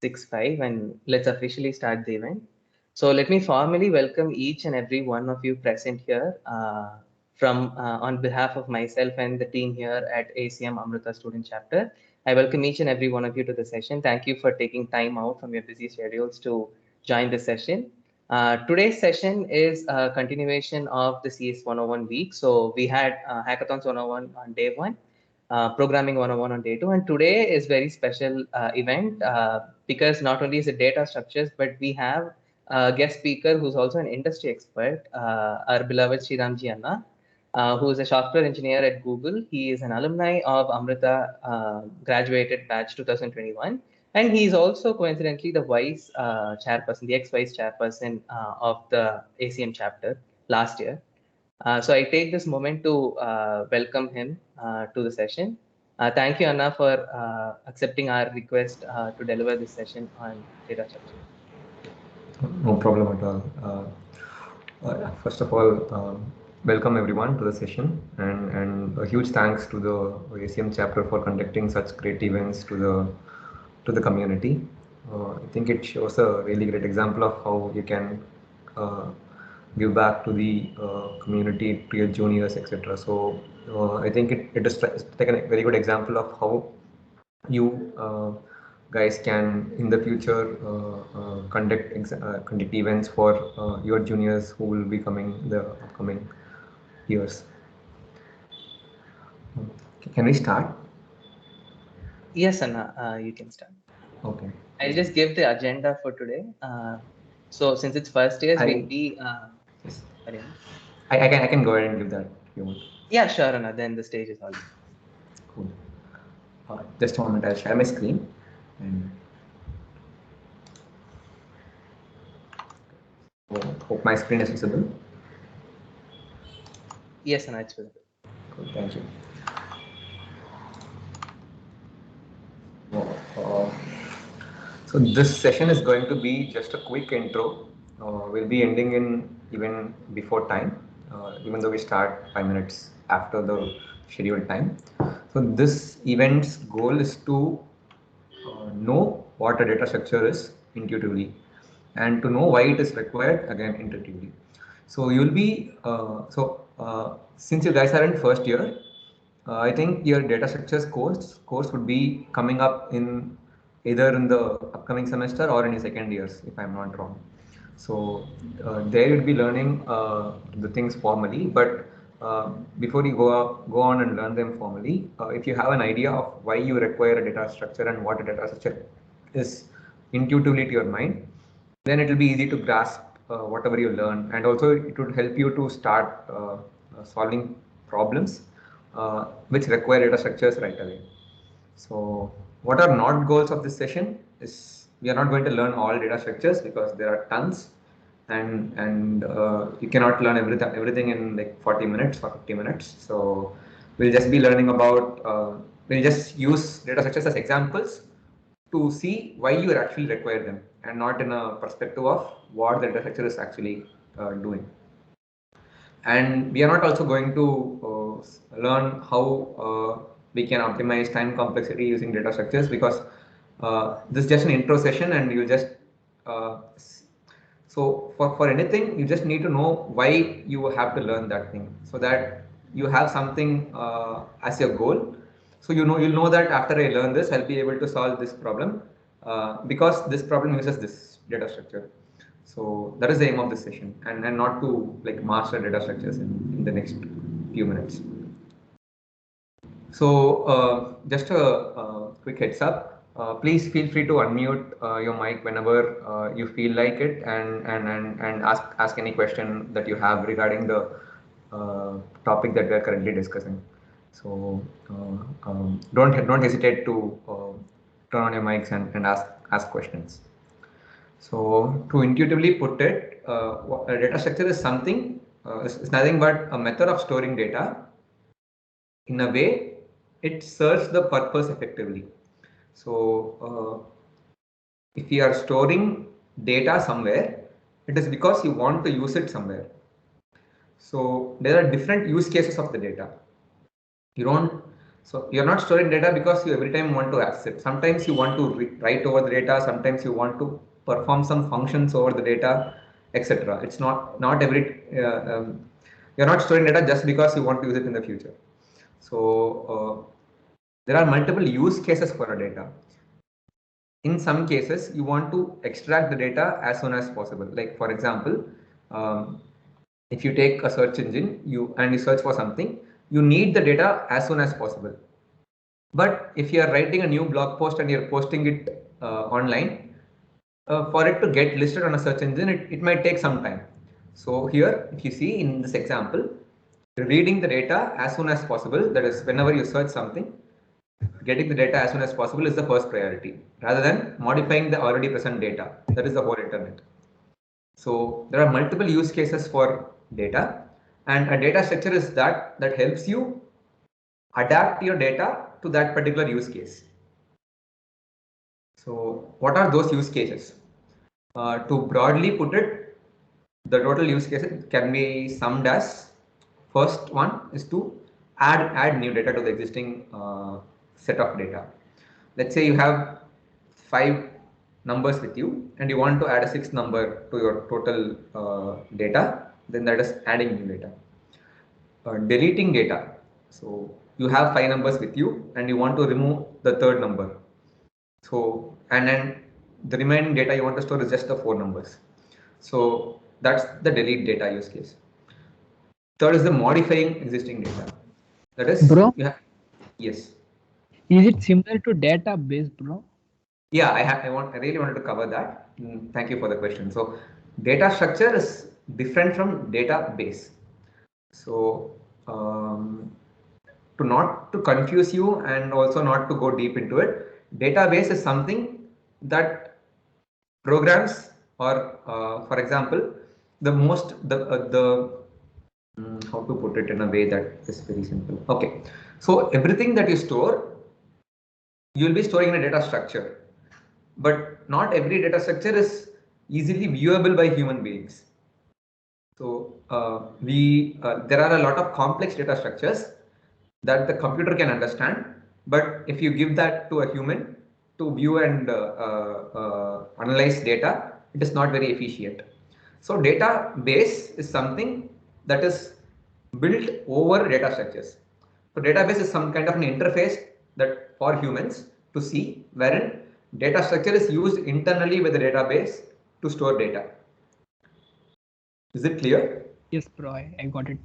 6:05 and let's officially start the event. So let me formally welcome each and every one of you present here on behalf of myself and the team here at ACM Amrita Student Chapter. I welcome each and every one of you to the session. Thank you for taking time out from your busy schedules to join the session. Today's session is a continuation of the CS 101 week. So we had Hackathons 101 on day one, Programming 101 on day two, and today is very special event because not only is it data structures, but we have a guest speaker who's also an industry expert, our beloved Sriramji Anna, who is a software engineer at Google. He is an alumni of Amrita, graduated batch 2021. And he is also coincidentally the vice chairperson, the ex-vice chairperson of the ACM chapter last year. So I take this moment to welcome him to the session. Thank you, Anna, for accepting our request to deliver this session on data structure. No problem at all. First of all, welcome everyone to the session, and a huge thanks to the ACM chapter for conducting such great events to the community. I think it shows a really great example of how you can give back to the community, to your juniors, etc. So I think it is like a very good example of how you guys can in the future conduct events for your juniors who will be coming the upcoming years. Can we start? Yes, Anna, you can start. Okay. I'll just give the agenda for today. So since it's first years, we'll be. Yes. Sorry. I can go ahead and give that if you want. Yeah, sure, Anna. Then the stage is all. Cool. Just a moment. I'll share my screen. And hope my screen is visible. Yes, Anna, it's visible. Cool. Thank you. So this session is going to be just a quick intro. We'll be ending in even before time, even though we start 5 minutes after the scheduled time. So this event's goal is to know what a data structure is intuitively, and to know why it is required again intuitively. So you'll be since you guys are in first year, I think your data structures course would be coming up in either in the upcoming semester or in your second years, if I'm not wrong. So there you'll be learning the things formally, but before you go on and learn them formally, if you have an idea of why you require a data structure and what a data structure is intuitively to your mind, then it will be easy to grasp whatever you learn, and also it would help you to start solving problems which require data structures right away. So what are not goals of this session is we are not going to learn all data structures because there are tons, and you cannot learn everything in like 40 minutes or 50 minutes. So we'll just be learning about we'll just use data structures as examples to see why you actually require them, and not in a perspective of what the data structure is actually doing. And we are not also going to learn how we can optimize time complexity using data structures, because this is just an intro session, and you just so for anything you just need to know why you have to learn that thing, so that you have something as your goal. So you'll know that after I learn this, I'll be able to solve this problem because this problem uses this data structure. So that is the aim of this session, and not to like master data structures in the next few minutes. So just a quick heads up. Please feel free to unmute your mic whenever you feel like it, and ask any question that you have regarding the topic that we are currently discussing. So don't hesitate to turn on your mics and ask questions. So to intuitively put it, a data structure is something, is nothing but a method of storing data in a way it serves the purpose effectively. So if you are storing data somewhere, it is because you want to use it somewhere. So there are different use cases of the data. You don't So you're not storing data because you every time want to access it. Sometimes you want to write over the data. Sometimes you want to perform some functions over the data, etc. It's not every you're not storing data just because you want to use it in the future. So there are multiple use cases for a data. In some cases, you want to extract the data as soon as possible. Like for example, if you take a search engine, you search for something, you need the data as soon as possible. But if you are writing a new blog post and you're posting it online, for it to get listed on a search engine, it might take some time. So here, if you see in this example, reading the data as soon as possible, that is whenever you search something, getting the data as soon as possible is the first priority, rather than modifying the already present data. That is the whole internet. So there are multiple use cases for data, and a data structure is that helps you adapt your data to that particular use case. So what are those use cases? To broadly put it, the total use cases can be summed as, first one is to add new data to the existing set of data. Let's say you have 5 numbers with you and you want to add a 6th number to your total data, then that is adding new data. Deleting data. So you have 5 numbers with you and you want to remove the 3rd number. So, and then the remaining data you want to store is just the 4 numbers. So that's the delete data use case. Third is the modifying existing data. That is, bro. Yes. Is it similar to database, bro? Yeah, I really wanted to cover that. Thank you for the question. So data structure is different from database. So to confuse you and also not to go deep into it, database is something that programs, or for example, how to put it in a way that is very simple. Okay, so everything that you store, you will be storing in a data structure, but not every data structure is easily viewable by human beings. So there are a lot of complex data structures that the computer can understand, but if you give that to a human to view and analyze data, it is not very efficient. So database is something that is built over data structures. So database is some kind of an interface that for humans to see, wherein data structure is used internally with the database to store data. Is it clear? Yes, bro, I got it.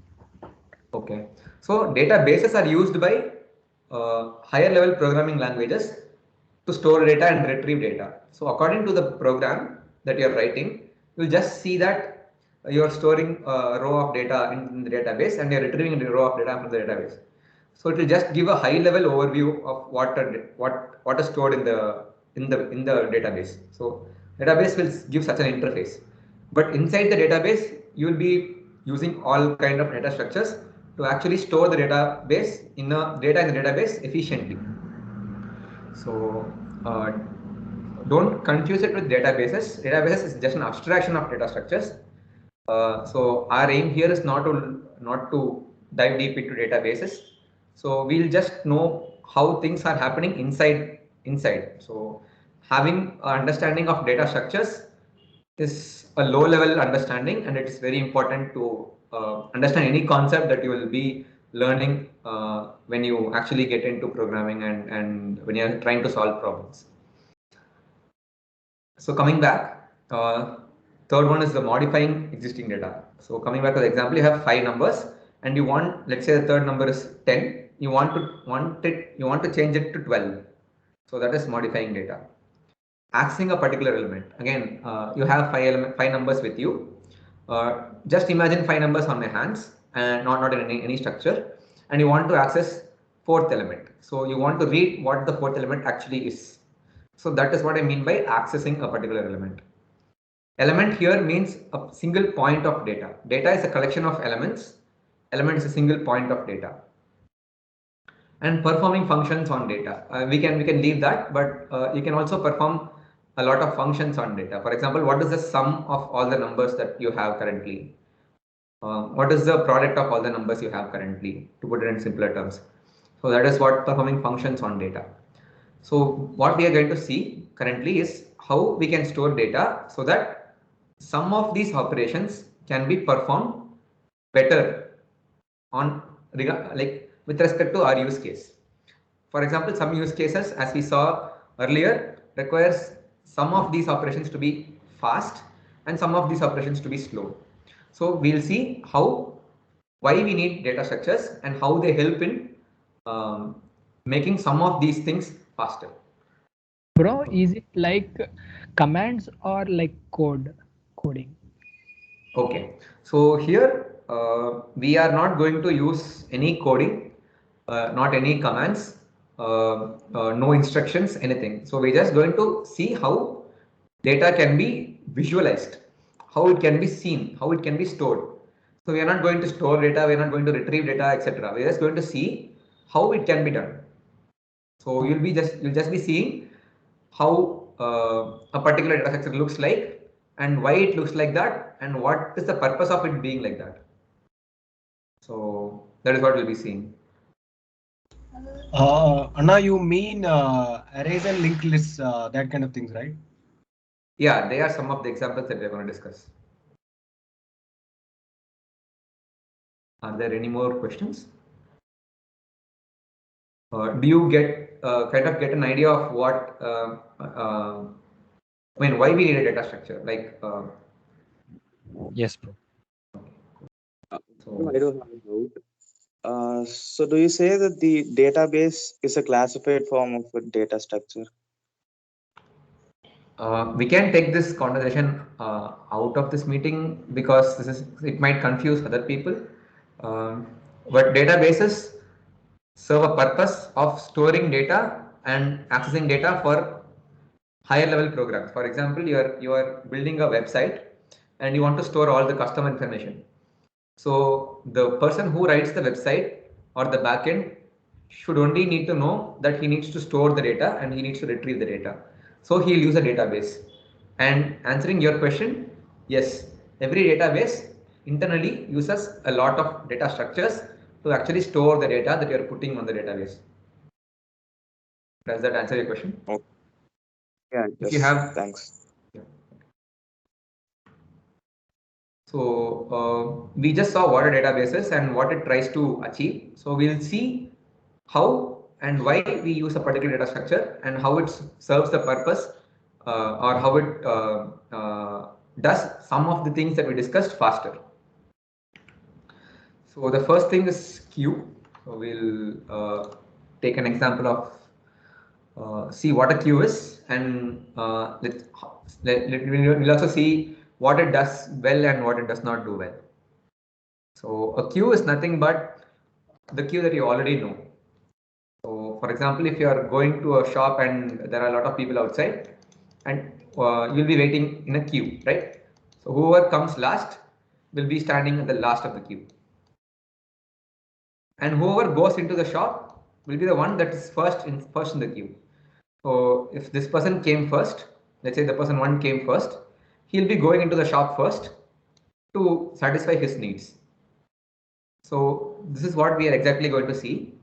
Okay. So databases are used by higher level programming languages to store data and retrieve data. So according to the program that you're writing, you'll just see that you're storing a row of data in the database and you're retrieving a row of data from the database. So it will just give a high level overview of what is stored in the database. So database will give such an interface. But inside the database, you will be using all kind of data structures to actually store the database data in the database efficiently. So don't confuse it with databases. Databases is just an abstraction of data structures. So our aim here is not to dive deep into databases. So we'll just know how things are happening inside. So having an understanding of data structures is a low level understanding, and it's very important to understand any concept that you will be learning when you actually get into programming and when you're trying to solve problems. So coming back, third one is the modifying existing data. So coming back to the example, you have 5 numbers and you want, let's say the third number is 10, you want to change it to 12. So that is modifying data. Accessing a particular element. Again, you have 5 numbers with you. Just imagine 5 numbers on my hands and not in any structure, and you want to access 4th element. So you want to read what the 4th element actually is. So that is what I mean by accessing a particular element. Element here means a single point of data. Data is a collection of elements. Element is a single point of data. And performing functions on data. We can leave that, but you can also perform a lot of functions on data. For example, what is the sum of all the numbers that you have currently? What is the product of all the numbers you have currently, to put it in simpler terms? So that is what performing functions on data. So what we are going to see currently is how we can store data so that some of these operations can be performed better on like with respect to our use case. For example, some use cases, as we saw earlier, requires some of these operations to be fast and some of these operations to be slow. So we'll see why we need data structures and how they help in making some of these things faster. Bro, is it like commands or like coding? Okay, so here we are not going to use any coding, not any commands, no instructions, anything. So we're just going to see how data can be visualized, how it can be seen, how it can be stored. So we are not going to store data, we are not going to retrieve data, etc. We are just going to see how it can be done. So you'll just be seeing how a particular data structure looks like and why it looks like that and what is the purpose of it being like that. So that is what we'll be seeing. Anna, you mean arrays and linked lists, that kind of things, right? Yeah, they are some of the examples that we're going to discuss. Are there any more questions? Do you get kind of get an idea of what I mean, why we need a data structure? Like, Yes, bro. So I don't have a doubt. So do you say that the database is a classified form of a data structure? we can take this conversation out of this meeting because it might confuse other people. But databases serve a purpose of storing data and accessing data for higher level programs. For example, you are building a website and you want to store all the customer information. So the person who writes the website or the backend should only need to know that he needs to store the data and he needs to retrieve the data. So he'll use a database. And answering your question, yes, every database internally uses a lot of data structures to actually store the data that you're putting on the database. Does that answer your question? Okay. Yeah, If yes, you have, thanks. yeah. So we just saw what a database is and what it tries to achieve. So we'll see how and why we use a particular data structure and how it serves the purpose or how it does some of the things that we discussed faster. So the first thing is queue. So we'll take an example of see what a queue is, and we'll also see what it does well and what it does not do well. So a queue is nothing but the queue that you already know. So for example, if you are going to a shop and there are a lot of people outside and you'll be waiting in a queue, right? So whoever comes last will be standing at the last of the queue. And whoever goes into the shop will be the one that is first in the queue. So if this person came first, let's say the person 1 came first, he'll be going into the shop first to satisfy his needs. So this is what we are exactly going to see,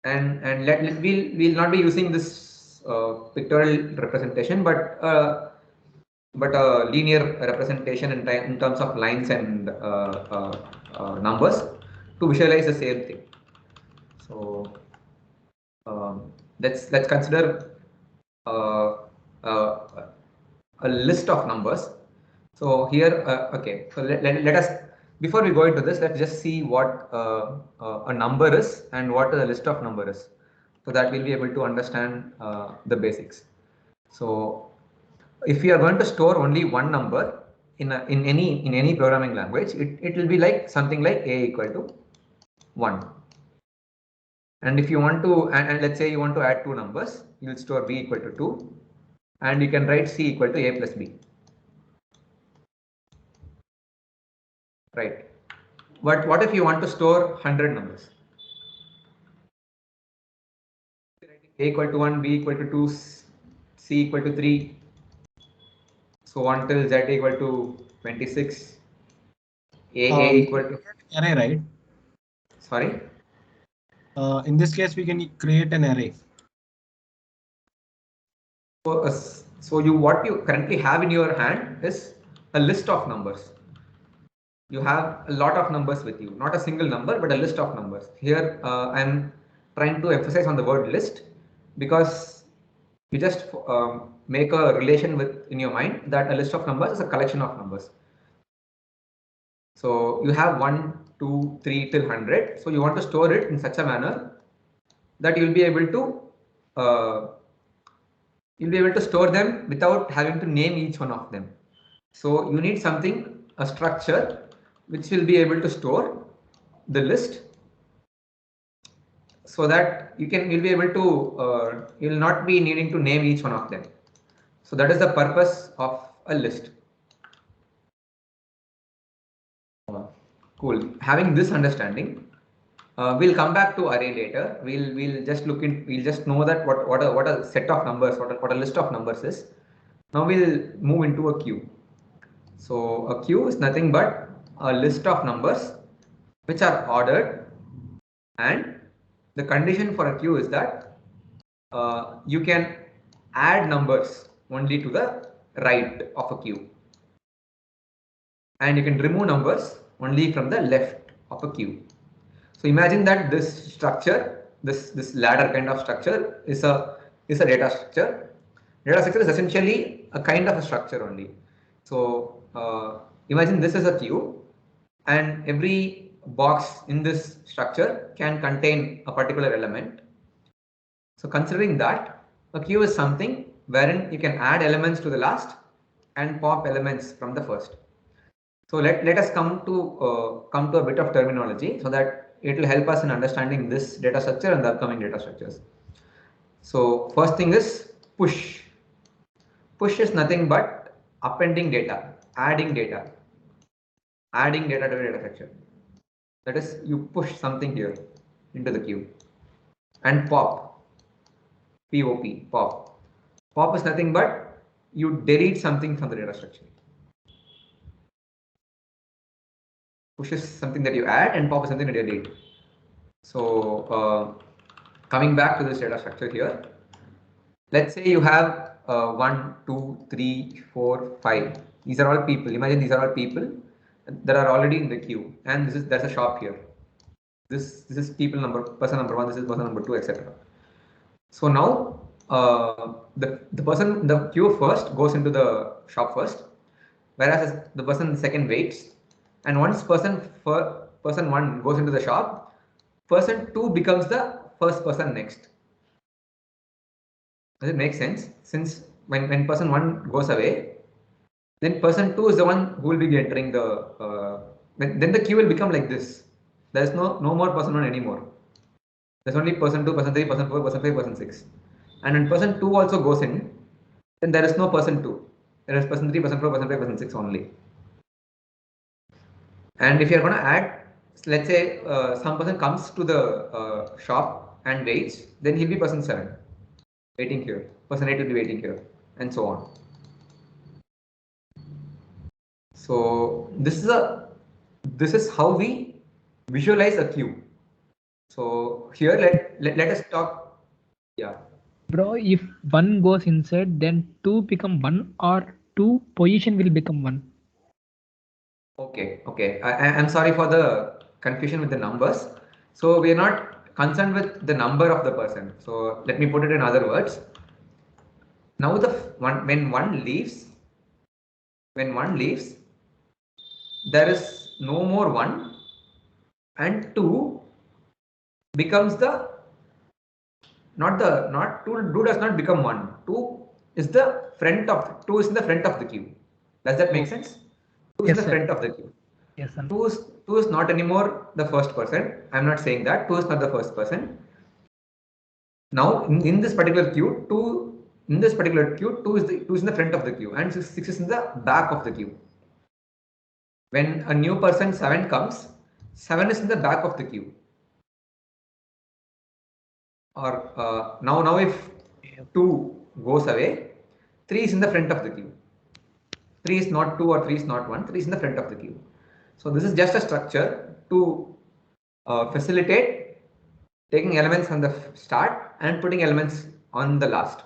and we'll not be using this pictorial representation, but a linear representation in terms of lines and numbers to visualize the same thing. So let's consider a list of numbers. So here, okay. So let us, before we go into this, let's just see what a number is and what the list of number is, so that we'll be able to understand the basics. So if we are going to store only one number in any programming language, it will be like something like a equal to 1. And if you want to, and let's say you want to add two numbers, you will store b equal to 2, and you can write c equal to a plus b. Right. But what if you want to store 100 numbers? A equal to 1, b equal to 2, c equal to 3, so on till z equal to 26, a equal to array, right? Sorry? In this case, we can create an array. So what you currently have in your hand is a list of numbers. You have a lot of numbers with you, not a single number, but a list of numbers. Here I'm trying to emphasize on the word list because you just make a relation with in your mind that a list of numbers is a collection of numbers. So you have 1, 2, 3 till 100. So you want to store it in such a manner that you'll be able to store them without having to name each one of them. So you need something, a structure, which will be able to store the list so that you'll be able to, you'll not be needing to name each one of them. So that is the purpose of a list. Cool. Having this understanding, we'll come back to array later. We'll just know that what a set of numbers, what a list of numbers is. Now we'll move into a queue. So a queue is nothing but a list of numbers which are ordered, and the condition for a queue is that you can add numbers only to the right of a queue, and you can remove numbers only from the left of a queue. So imagine that this structure, this ladder kind of structure is a data structure. Data structure is essentially a kind of a structure only. So imagine this is a queue, and every box in this structure can contain a particular element. So considering that, a queue is something wherein you can add elements to the last and pop elements from the first. So let us come to a bit of terminology so that it will help us in understanding this data structure and the upcoming data structures. So first thing is push. Push is nothing but appending data, adding data to the data structure. That is, you push something here into the queue. And pop, P-O-P, pop. Pop is nothing but you delete something from the data structure. Push is something that you add, and pop is something that you delete. So coming back to this data structure here, let's say you have 1, 2, 3, 4, 5. These are all people. Imagine these are all people that are already in the queue, and that's a shop here. This is person number 1. This is person number 2, etc. So now the queue first goes into the shop first, whereas the person second waits. And once person 1 goes into the shop, person 2 becomes the first person next. Does it make sense? Since when person 1 goes away, then person 2 is the one who will be entering the. Then the queue will become like this. There is no more person 1 anymore. There's only person 2, person 3, person 4, person 5, person 6. And when person 2 also goes in, then there is no person 2. There is person 3, person 4, person 5, person 6 only. And if you are going to add, let's say some person comes to the shop and waits, then he'll be person 7 waiting here. Person 8 will be waiting here, and so on. So this is how we visualize a queue. So here let us talk. Yeah. Bro, if 1 goes inside, then 2 become 1, or 2 position will become 1. Okay. I'm sorry for the confusion with the numbers. So we are not concerned with the number of the person. So let me put it in other words. Now when one leaves, there is no more 1, and 2 becomes the two does not become 1. 2 is in the front of the queue. Does that make sense? 2 is in the front of the queue. Yes, sir. 2 is not anymore the first person. I'm not saying that 2 is not the first person. Now in this particular queue, 2 is in the front of the queue, and 6 is in the back of the queue. When a new person 7 comes, 7 is in the back of the queue. Or now if 2 goes away, 3 is in the front of the queue. 3 is not 2 or 3 is not 1. 3 is in the front of the queue. So this is just a structure to facilitate taking elements on the start and putting elements on the last.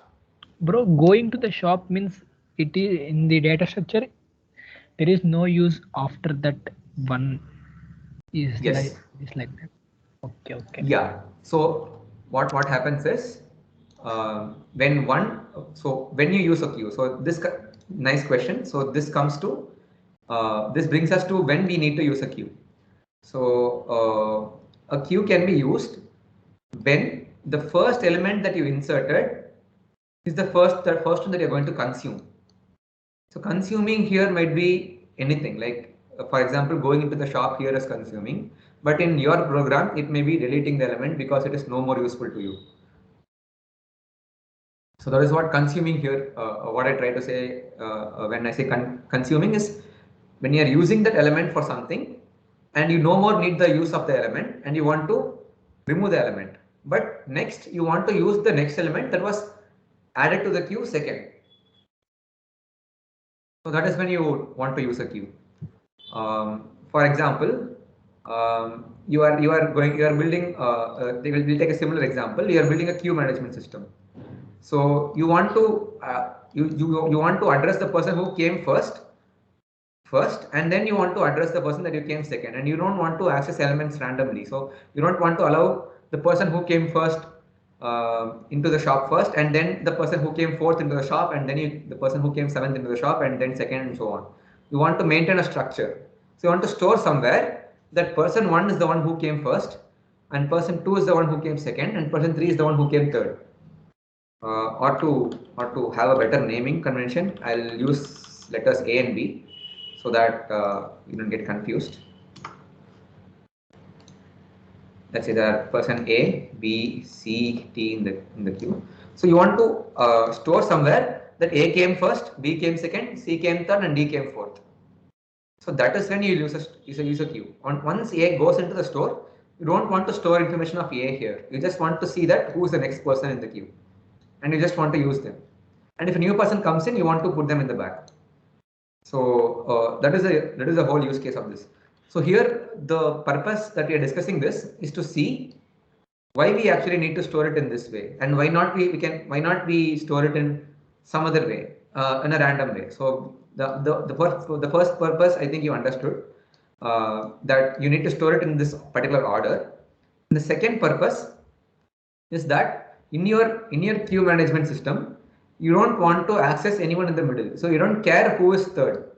Bro, going to the shop means it is in the data structure. There is no use after that one is Yes. like that. Okay. Yeah. So what happens is when you use a queue. So this nice question. So this comes to this brings us to when we need to use a queue. So a queue can be used when the first element that you inserted is the first one that you're going to consume. So consuming here might be anything, like for example, going into the shop here is consuming, but in your program, it may be deleting the element because it is no more useful to you. So that is what consuming here, what I try to say when I say consuming is when you are using that element for something and you no more need the use of the element and you want to remove the element. But next you want to use the next element that was added to the queue second. So that is when you want to use a queue. For example, you are building. We'll take a similar example. You are building a queue management system. So you want to you want to address the person who came first, and then you want to address the person that you came second, and you don't want to access elements randomly. So you don't want to allow the person who came first into the shop first, and then the person who came fourth into the shop, and then the person who came seventh into the shop, and then second, and so on. You want to maintain a structure. So you want to store somewhere that person 1 is the one who came first, and person 2 is the one who came second, and person 3 is the one who came third. Or to have a better naming convention, I'll use letters A and B so that you don't get confused. Let's say there are person A, B, C, T in the queue. So you want to store somewhere that A came first, B came second, C came third, and D came fourth. So that is when you use a queue. Once A goes into the store, you don't want to store information of A here. You just want to see that who is the next person in the queue, and you just want to use them. And if a new person comes in, you want to put them in the back. So that is a whole use case of this. So here the purpose that we are discussing this is to see why we actually need to store it in this way, and why not we store it in some other way, in a random way. So the first purpose, I think you understood, that you need to store it in this particular order. And the second purpose is that in your queue management system, you don't want to access anyone in the middle. So you don't care who is third.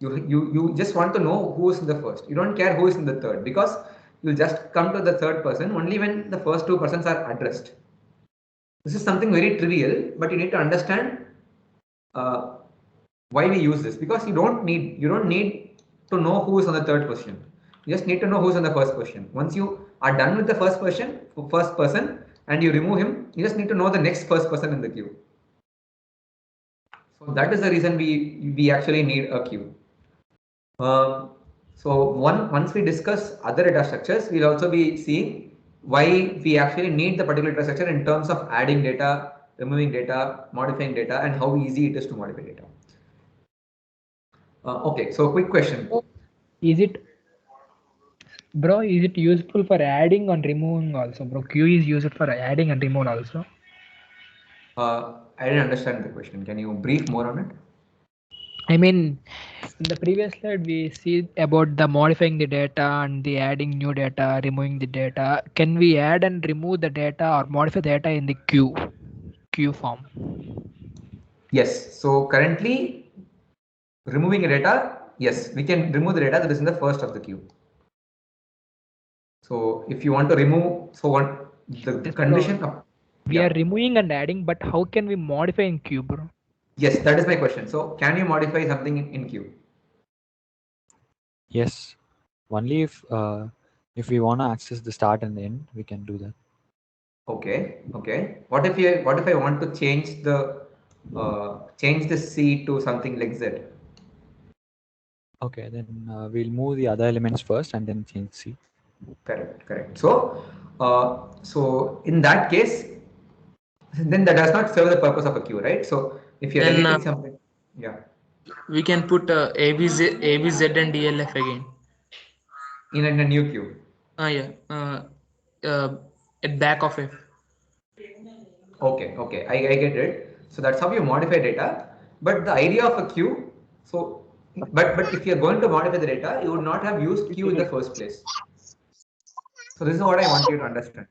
You just want to know who is in the first. You don't care who is in the third, because you'll just come to the third person only when the first two persons are addressed. This is something very trivial, but you need to understand why we use this, because you don't need to know who is on the third position. You just need to know who's on the first position. Once you are done with the first person and you remove him, you just need to know the next first person in the queue. So that is the reason we actually need a queue. So once we discuss other data structures, we'll also be seeing why we actually need the particular data structure in terms of adding data, removing data, modifying data, and how easy it is to modify data. Okay, so quick question. Is it useful for adding and removing also, bro? Queue is used for adding and removing also. I didn't understand the question. Can you brief more on it? I mean, in the previous slide, we see about the modifying the data and the adding new data, removing the data. Can we add and remove the data or modify the data in the queue form? Yes. So currently, removing a data, yes, we can remove the data that is in the first of the queue. So if you want to remove, the condition of, we are removing and adding, but how can we modify in queue, bro? Yes, that is my question. So can you modify something in queue? Yes, only if we want to access the start and the end, we can do that. Okay. What if I want to change the C to something like Z? Okay, then we'll move the other elements first and then change C. Correct. So in that case, then that does not serve the purpose of a queue, right? So if you're deleting something, yeah, we can put ABZ and DLF again in a new queue. at back of F. Okay, I get it. So that's how you modify data. But the idea of a queue, so but if you're going to modify the data, you would not have used queue in the first place. So this is what I want you to understand.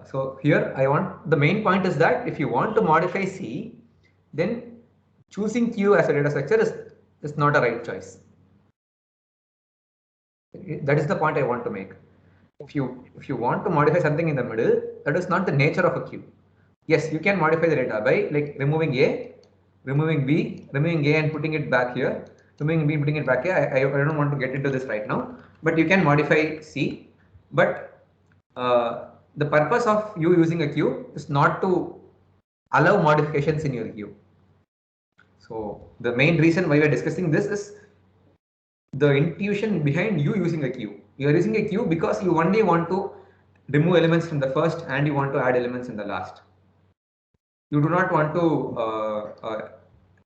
So here I want, the main point is that if you want to modify C, then choosing Q as a data structure is not a right choice. That is the point I want to make. If you want to modify something in the middle, that is not the nature of a queue. Yes, you can modify the data by like removing A, removing B, removing A and putting it back here, removing B, putting it back here. I don't want to get into this right now, but you can modify C. But the purpose of you using a queue is not to allow modifications in your queue. So the main reason why we are discussing this is the intuition behind you using a queue. You are using a queue because you only want to remove elements from the first and you want to add elements in the last. You do not want to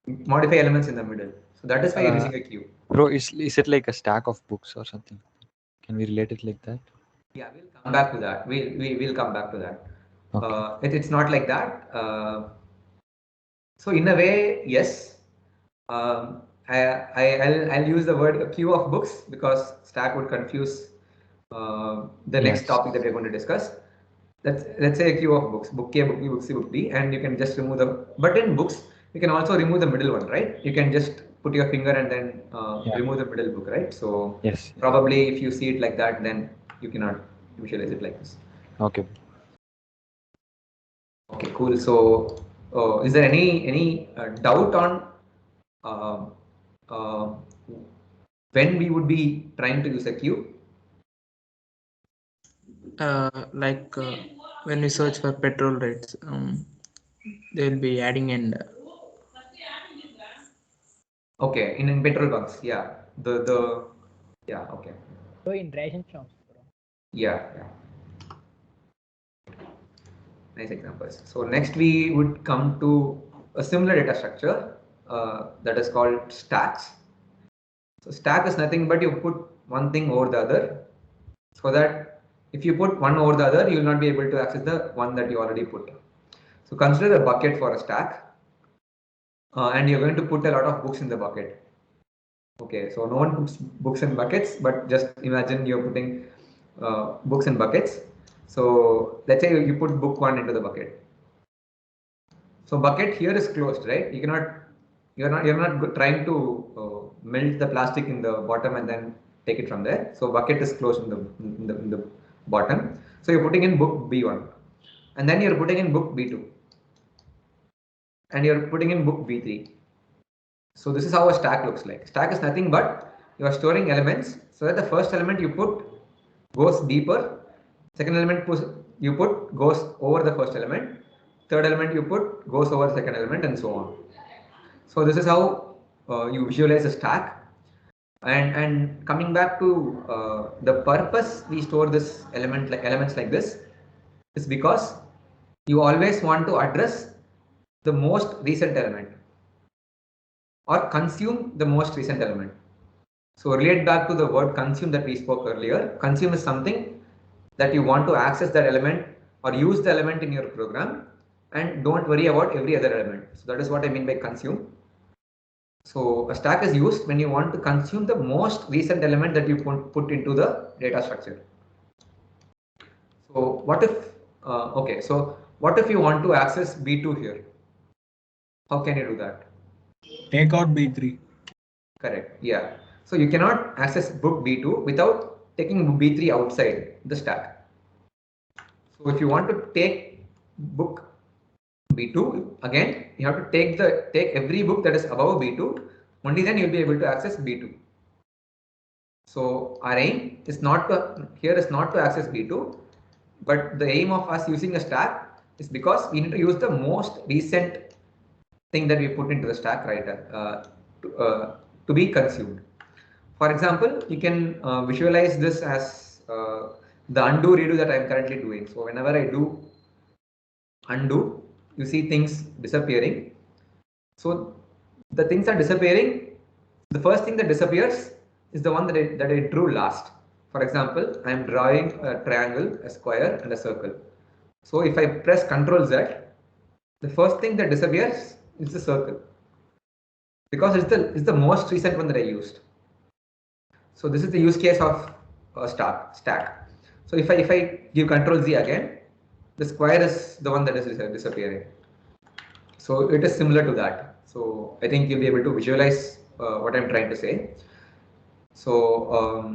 modify elements in the middle. So that is why you're using a queue. Bro, is it like a stack of books or something? Can we relate it like that? Yeah, we'll come back to that. We'll come back to that. Okay. It's not like that. So in a way, yes. I'll use the word a queue of books because stack would confuse the next topic that we're going to discuss. Let's say a queue of books, book A, book B, book C, book D, and you can just remove the. But in books, you can also remove the middle one, right? You can just put your finger and then remove the middle book, right? So yes, probably if you see it like that, then you cannot visualize it like this. Okay. Okay, cool. So is there any doubt on when we would be trying to use a queue? Like when we search for petrol rates, they will be adding and. Okay, in petrol bunks, yeah. Yeah, okay. So in ration shops, bro. Yeah. Nice examples. So next we would come to a similar data structure that is called stacks. So stack is nothing but you put one thing over the other, so that if you put one over the other, you will not be able to access the one that you already put. So consider a bucket for a stack, and you're going to put a lot of books in the bucket. Okay, so no one puts books in buckets, but just imagine you're putting books in buckets. So let's say you put book 1 into the bucket. So bucket here is closed, right? You're not trying to melt the plastic in the bottom and then take it from there. So bucket is closed in the bottom. So you're putting in book B1, and then you're putting in book B2, and you're putting in book B3. So this is how a stack looks like. Stack is nothing but you are storing elements so that the first element you put goes deeper, second element you put goes over the first element, third element you put goes over the second element, and so on. So this is how you visualize a stack. And coming back to the purpose we store this elements like this is because you always want to address the most recent element or consume the most recent element. So relate back to the word consume that we spoke earlier. Consume is something that you want to access that element or use the element in your program, and don't worry about every other element. So that is what I mean by consume. So a stack is used when you want to consume the most recent element that you put into the data structure. So what if, okay, so what if you want to access B2 here? How can you do that? Take out B3. Correct, yeah. So you cannot access book B2 without taking book B3 outside the stack. So if you want to take book B2, again, you have to take every book that is above B2, only then you'll be able to access B2. So our aim is not to access B2, but the aim of us using a stack is because we need to use the most recent thing that we put into the stack, right, to be consumed. For example, you can visualize this as the undo redo that I'm currently doing. So whenever I do undo, you see things disappearing. So the things are disappearing. The first thing that disappears is the one that I drew last. For example, I am drawing a triangle, a square, and a circle. So if I press Ctrl Z, the first thing that disappears is the circle, because it's the most recent one that I used. So this is the use case of a stack. So if I give Ctrl Z again, the square is the one that is disappearing. So it is similar to that. So I think you'll be able to visualize what I'm trying to say. So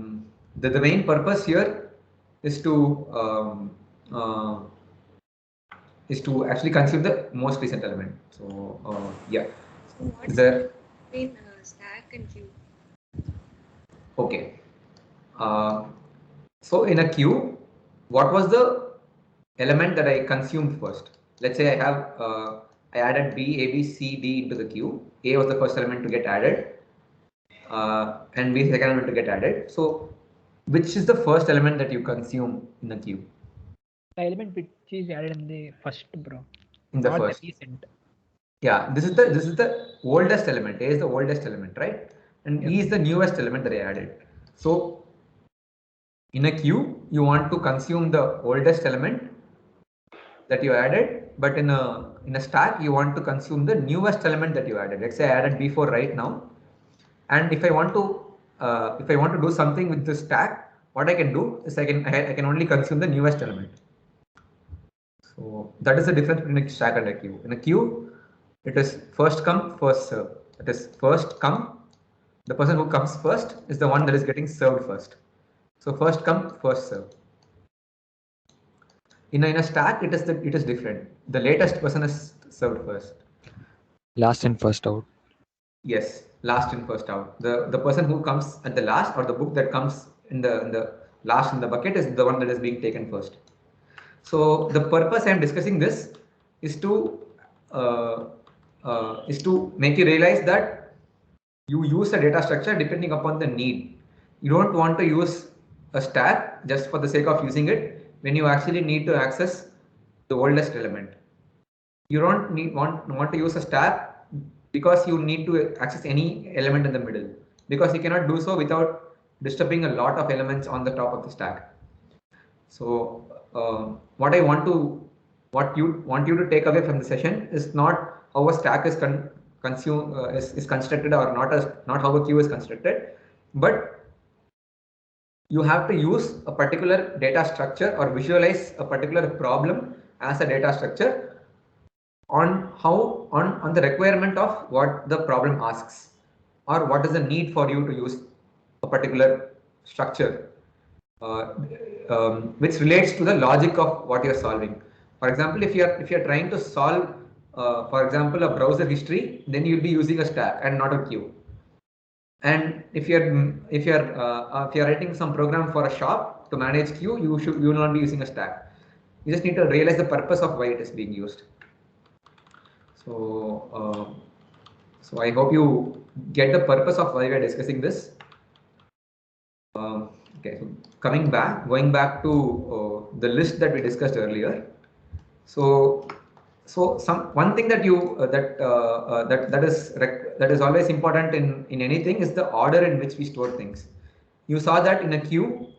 the main purpose here is to actually consume the most recent element. So yeah. So what is there between stack and queue? Okay. So in a queue, what was the element that I consumed first? Let's say I added B, A, B, C, D into the queue. A was the first element to get added, and B is the second element to get added. So which is the first element that you consume in the queue? The element which is added in the first, bro. In the Not first. the recent. Yeah, this is the oldest element. A is the oldest element, right? And Yep. E is the newest element that I added. So in a queue, you want to consume the oldest element that you added, but in a stack, you want to consume the newest element that you added. Let's say I added B4 right now, and if I want to do something with the stack, what I can do is I can only consume the newest element. So that is the difference between a stack and a queue. In a queue, it is first come, first serve. It is first come. The person who comes first is the one that is getting served first. So first come, first serve. In a stack, it is different. The latest person is served first. Last in, first out. Yes, last in, first out. The person who comes at the last, or the book that comes in the last in the bucket, is the one that is being taken first. So the purpose I am discussing this is to make you realize that you use a data structure depending upon the need. You don't want to use a stack just for the sake of using it when you actually need to access the oldest element. You don't want to use a stack because you need to access any element in the middle, because you cannot do so without disturbing a lot of elements on the top of the stack. So what you want you to take away from the session is not how a stack is constructed, or not how a queue is constructed, but you have to use a particular data structure or visualize a particular problem as a data structure on the requirement of what the problem asks, or what is the need for you to use a particular structure, which relates to the logic of what you're solving. For example, if you're trying to solve, for example, a browser history, then you'll be using a stack and not a queue. And if you're writing some program for a shop to manage queue, you will not be using a stack. You just need to realize the purpose of why it is being used. So I hope you get the purpose of why we are discussing this. Okay, so going back to the list that we discussed earlier. So one thing that that is always important in anything is the order in which we store things. You saw that in a queue,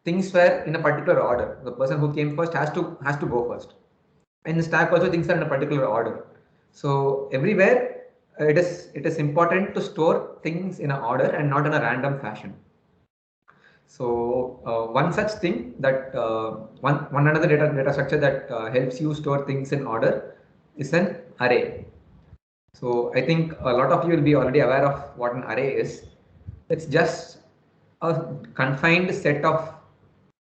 things were in a particular order. The person who came first has to go first. In the stack also, things are in a particular order. So everywhere it is important to store things in an order and not in a random fashion. So one such thing that one another data structure that helps you store things in order is an array. So I think a lot of you will be already aware of what an array is. It's just a confined set of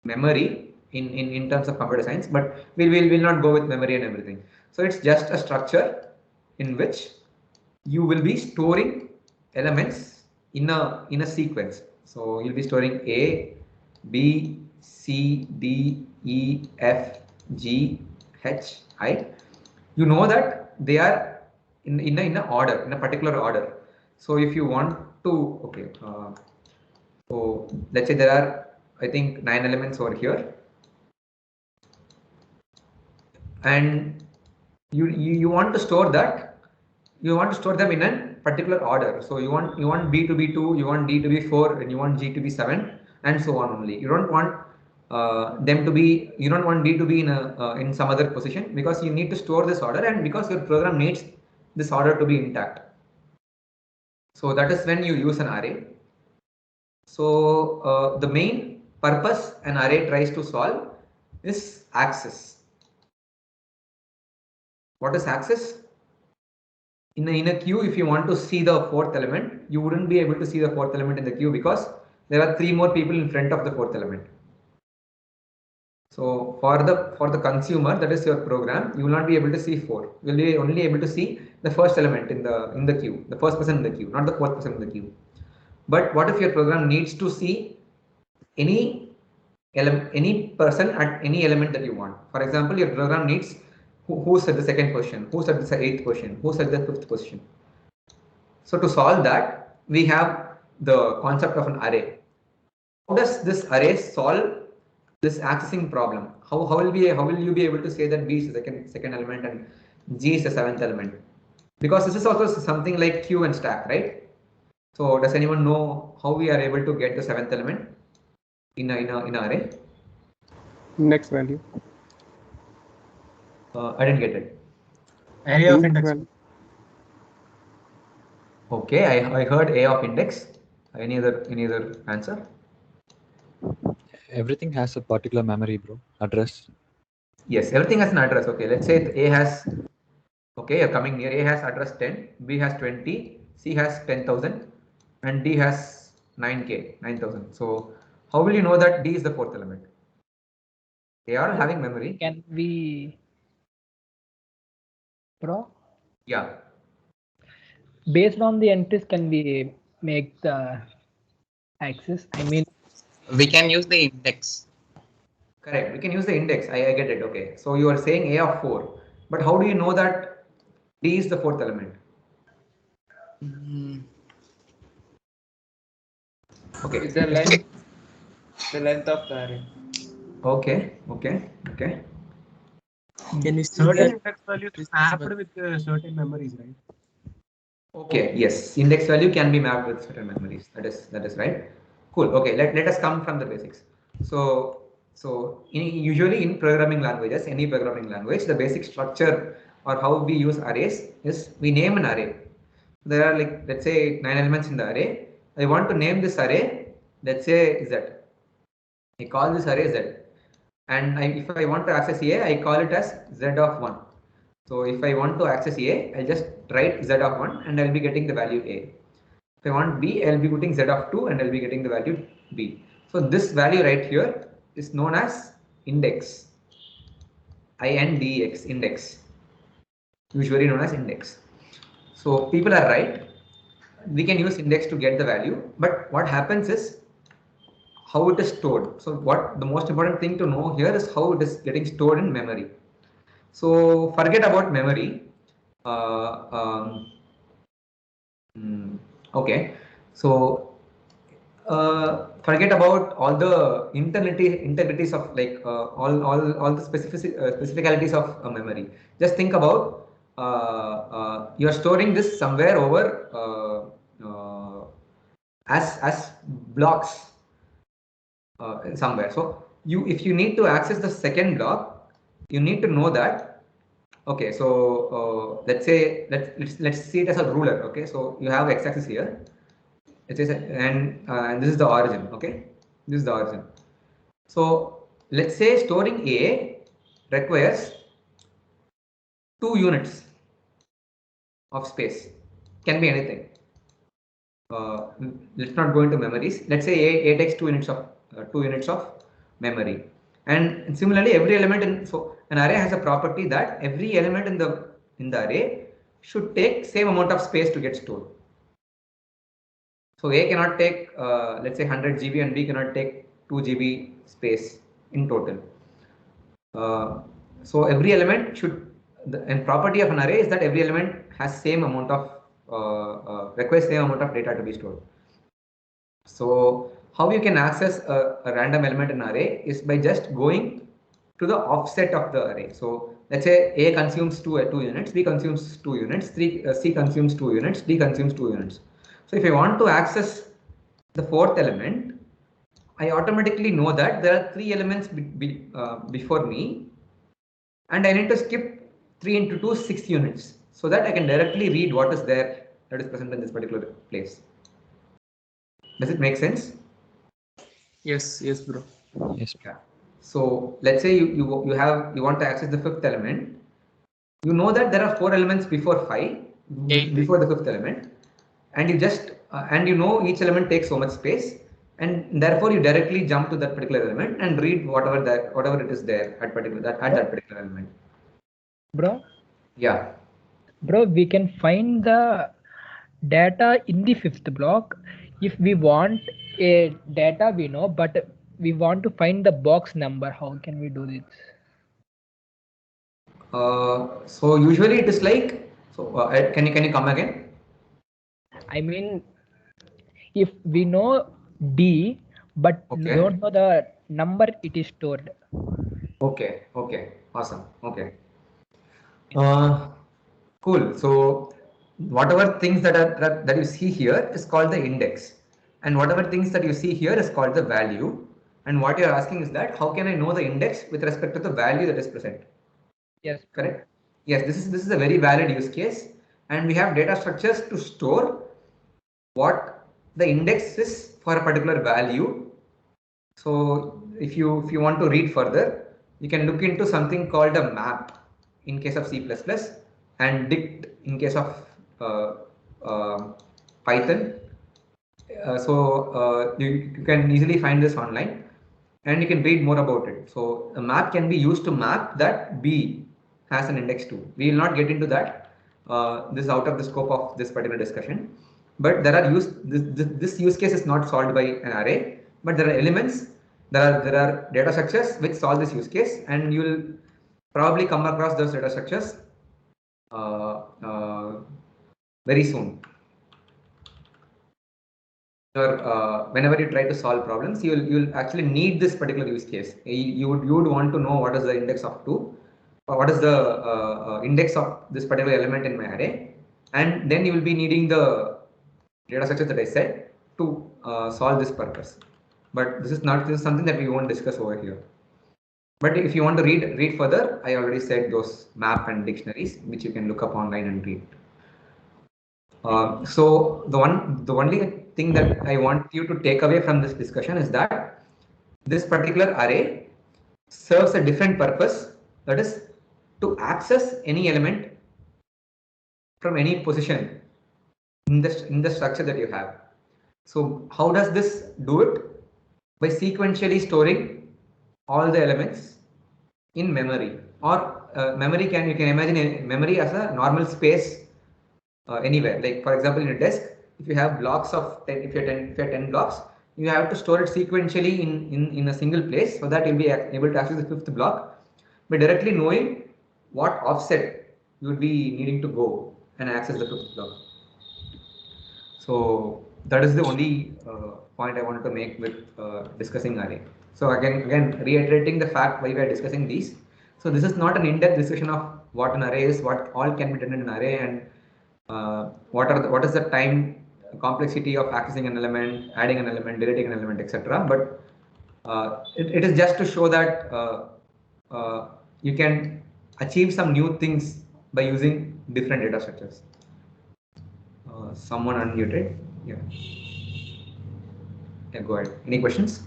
memory in terms of computer science, but we'll not go with memory and everything. So it's just a structure in which you will be storing elements in a sequence. So you'll be storing A, B, C, D, E, F, G, H, I. You know that they are in a order, in a particular order. So if you want to, okay, so let's say there are, I think, 9 elements over here, and you want to store that you want to store them in a particular order. So you want B to be 2, you want D to be 4, and you want G to be 7, and so on only. You don't want you don't want D to be in some other position, because you need to store this order, and because your program needs this order to be intact. So that is when you use an array. So the main purpose an array tries to solve is access. What is access? In a queue, if you want to see the fourth element, you wouldn't be able to see the fourth element in the queue because there are 3 more people in front of the fourth element. So for the consumer, that is your program, you will not be able to see 4. You will be only able to see the first element in the queue, the first person in the queue, not the fourth person in the queue. But what if your program needs to see any person at any element that you want? For example, your program needs who's at the second position, who's at the 8th position, who's at the 5th position. So to solve that, we have the concept of an array. How does this array solve this accessing problem? How will you be able to say that B is the second element and G is the 7th element? Because this is also something like queue and stack, right? So does anyone know how we are able to get the 7th element in an array? Index value. I didn't get it. Array of index. Okay, I heard A of index. Any other answer? Everything has a particular memory, bro. Address. Yes, everything has an address. Okay, let's say A has, okay, you're coming near. A has address 10, B has 20, C has 10,000, and D has 9,000. So how will you know that D is the fourth element? They are having memory. Can we, bro? Yeah. Based on the entries, can we make the access? I mean, we can use the index. Correct. We can use the index. I get it. Okay. So you are saying A of 4, but how do you know that D is the fourth element? Okay. The length of the array. Okay. Can you see certain index values mapped with certain memories, right? Okay. Yes. Index value can be mapped with certain memories. That is right. Cool. Okay. Let us come from the basics. So usually in programming languages, any programming language, the basic structure or how we use arrays is we name an array. There are, like, let's say 9 elements in the array. I want to name this array, let's say Z. I call this array Z. And if I want to access A, I call it as Z of 1. So if I want to access A, I'll just write Z of 1 and I'll be getting the value A. If I want B, I'll be putting Z of 2 and I'll be getting the value B. So this value right here is known as index. INDEX, index. Usually known as index. So people are right. We can use index to get the value, but what happens is how it is stored. So what the most important thing to know here is how it is getting stored in memory. So forget about memory. Okay. So forget about all the integrities of, like, all the specificalities of memory. Just think about you are storing this somewhere over as blocks somewhere. So if you need to access the second block, you need to know that. Okay, so let's see it as a ruler. Okay, so you have x-axis here. It is and this is the origin. Okay, this is the origin. So let's say storing A requires 2 units of space. Can be anything. Let's not go into memories. Let's say A takes 2 units of memory, and similarly every element so an array has a property that every element in the array should take same amount of space to get stored. So A cannot take let's say 100 GB and B cannot take 2 GB space in total. So every element and property of an array is that every element has same amount of requires same amount of data to be stored. So how you can access a random element in an array is by just going to the offset of the array. So let's say A consumes 2 units, B consumes 2 units, C consumes 2 units, D consumes 2 units. So if I want to access the fourth element, I automatically know that there are 3 elements before me, and I need to skip 3 into 2, 6 units, so that I can directly read what is there that is present in this particular place. Does it make sense? Yes, bro. Yes. Yeah. So let's say you want to access the fifth element. You know that there are 4 elements before 5, before the fifth element, and you just and you know each element takes so much space, and therefore you directly jump to that particular element and read whatever it is there at that particular element. Bro? Yeah. Bro, we can find the data in the fifth block. If we want a data we know, but we want to find the box number, how can we do this? So usually it is like, so can you come again? I mean, if we know D, but don't know the number it is stored. Okay, awesome. Okay. Cool. So whatever things that you see here is called the index, and whatever things that you see here is called the value. And what you're asking is that how can I know the index with respect to the value that is present? Yes. Correct. Yes, this is a very valid use case, and we have data structures to store what the index is for a particular value. So if you want to read further, you can look into something called a map in case of C++, and dict in case of Python. You can easily find this online, and you can read more about it. So a map can be used to map that B has an index 2. We will not get into that. This is out of the scope of this particular discussion. But there are this use case is not solved by an array, but there are elements. There are data structures which solve this use case, and you will probably come across those data structures very soon. Whenever you try to solve problems, you'll actually need this particular use case. You would want to know what is the index of 2, or what is the index of this particular element in my array, and then you will be needing the data structures that I said to solve this purpose. But this is something that we won't discuss over here. But if you want to read further, I already said those map and dictionaries which you can look up online and read. So the only thing that I want you to take away from this discussion is that this particular array serves a different purpose, that is to access any element from any position in the structure that you have. So how does this do it? By sequentially storing all the elements in memory, or memory, you can imagine memory as a normal space anywhere. Like for example, in a desk, if you have blocks of 10, if you have 10 blocks, you have to store it sequentially in a single place, so that you'll be able to access the fifth block by directly knowing what offset you would be needing to go and access the fifth block. So that is the only point I wanted to make with discussing array. So again reiterating the fact why we are discussing these. So this is not an in-depth discussion of what an array is, what all can be done in an array, and what is the time complexity of accessing an element, adding an element, deleting an element, etc. But it is just to show that you can achieve some new things by using different data structures. Someone unmuted. Yeah, go ahead. Any questions?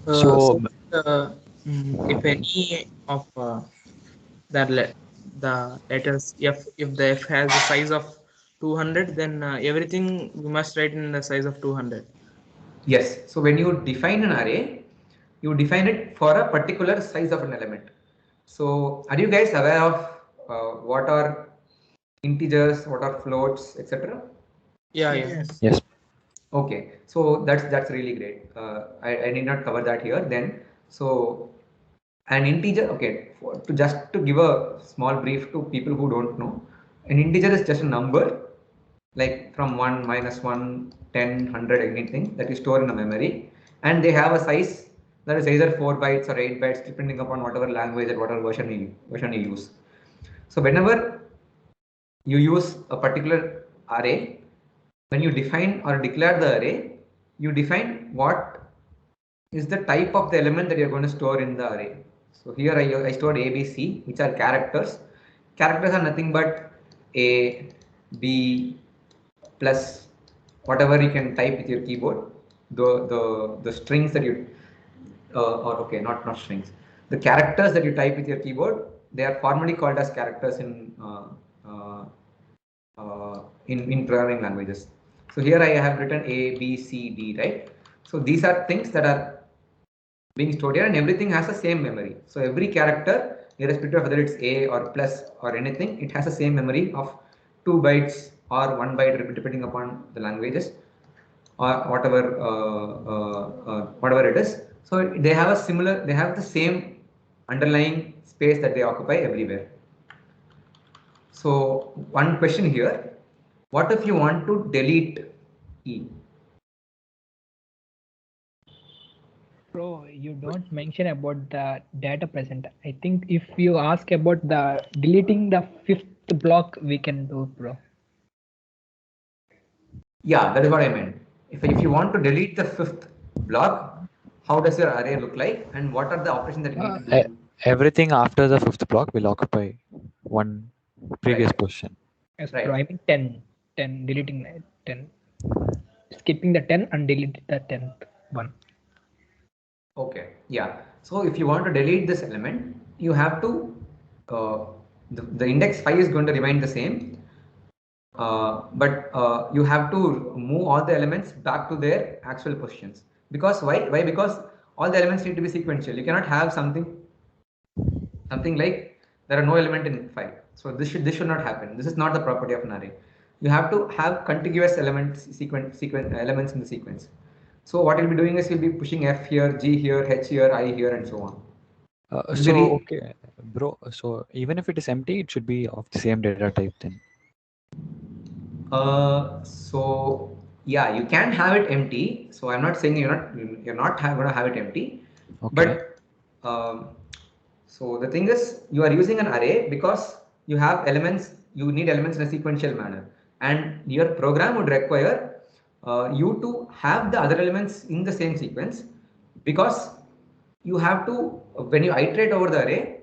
If any of the letters if the f has the size of 200, then everything we must write in the size of 200. Yes. So when you define an array, you define it for a particular size of an element. So are you guys aware of what are integers, what are floats, etc.? Yes. Okay, so that's really great. I need not cover that here then. So an integer, okay, just to give a small brief to people who don't know, an integer is just a number, like from 1, -1, 10, 100, anything that you store in a memory, and they have a size That is either 4 bytes or 8 bytes, depending upon whatever language or whatever version you use. So whenever you use a particular array, when you define or declare the array, you define what is the type of the element that you're going to store in the array. So here I stored A, B, C, which are characters. Characters are nothing but A, B, plus whatever you can type with your keyboard. The strings that you or okay, not strings. The characters that you type with your keyboard, they are formally called as characters in programming languages. So here I have written A, B, C, D, right? So these are things that are being stored here, and everything has the same memory. So every character, irrespective of whether it's A or plus or anything, it has the same memory of 2 bytes or 1 byte, depending upon the languages or whatever it is. So they have the same underlying space that they occupy everywhere. So one question here, what if you want to delete E? Bro, you don't mention about the data present. I think if you ask about the deleting the 5th block, we can do, bro. Yeah, that is what I meant. If you want to delete the 5th block, how does your array look like, and what are the operations that you need to do? Everything after the 5th block will occupy one previous position. Yes, bro. I mean 10, deleting 10. Skipping the 10 and delete the 10th one. Okay, yeah. So if you want to delete this element, you have to, the index 5 is going to remain the same, but you have to move all the elements back to their actual positions. Because why? Because all the elements need to be sequential. You cannot have something like there are no element in 5. So this should not happen. This is not the property of an array. You have to have contiguous elements, elements in the sequence. So what you'll be doing is you'll be pushing F here, G here, H here, I here, and so on. Okay, bro. So even if it is empty, it should be of the same data type then. So yeah, you can have it empty. So I'm not saying you're not going to have it empty. Okay. But so the thing is, you are using an array because you have elements. You need elements in a sequential manner, and your program would require you to have the other elements in the same sequence, because you have to, when you iterate over the array,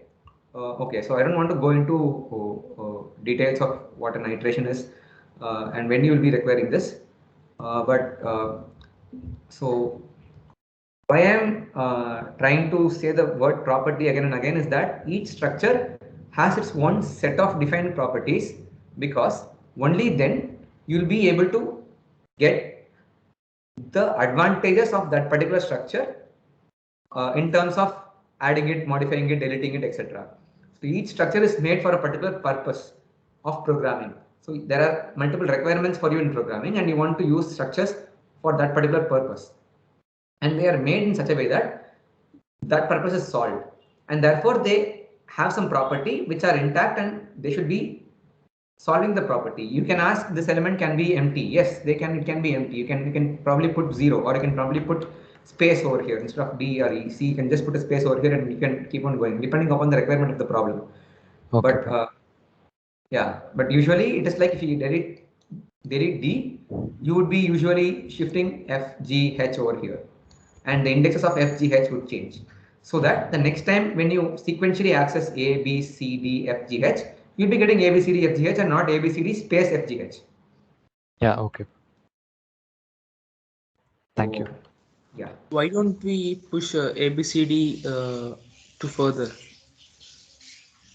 okay, so I don't want to go into details of what an iteration is and when you will be requiring this, so why I am trying to say the word property again and again is that each structure has its own set of defined properties, because only then you'll be able to get the advantages of that particular structure in terms of adding it, modifying it, deleting it, etc. So each structure is made for a particular purpose of programming. So there are multiple requirements for you in programming, and you want to use structures for that particular purpose. And they are made in such a way that that purpose is solved. And therefore they have some property which are intact, and they should be solving the property. You can ask, this element can be empty. Yes, it can be empty. You can probably put 0, or you can probably put space over here instead of D or E. C, you can just put a space over here and you can keep on going depending upon the requirement of the problem. Okay. But yeah, but usually it is like if you delete D, you would be usually shifting F, G, H over here, and the indexes of F, G, H would change, so that the next time when you sequentially access A, B, C, D, F, G, H, you'll be getting A, B, C, D, F, G, H and not A, B, C, D space F, G, H. Yeah, okay. Thank you. Yeah. Why don't we push A, B, C, D to further?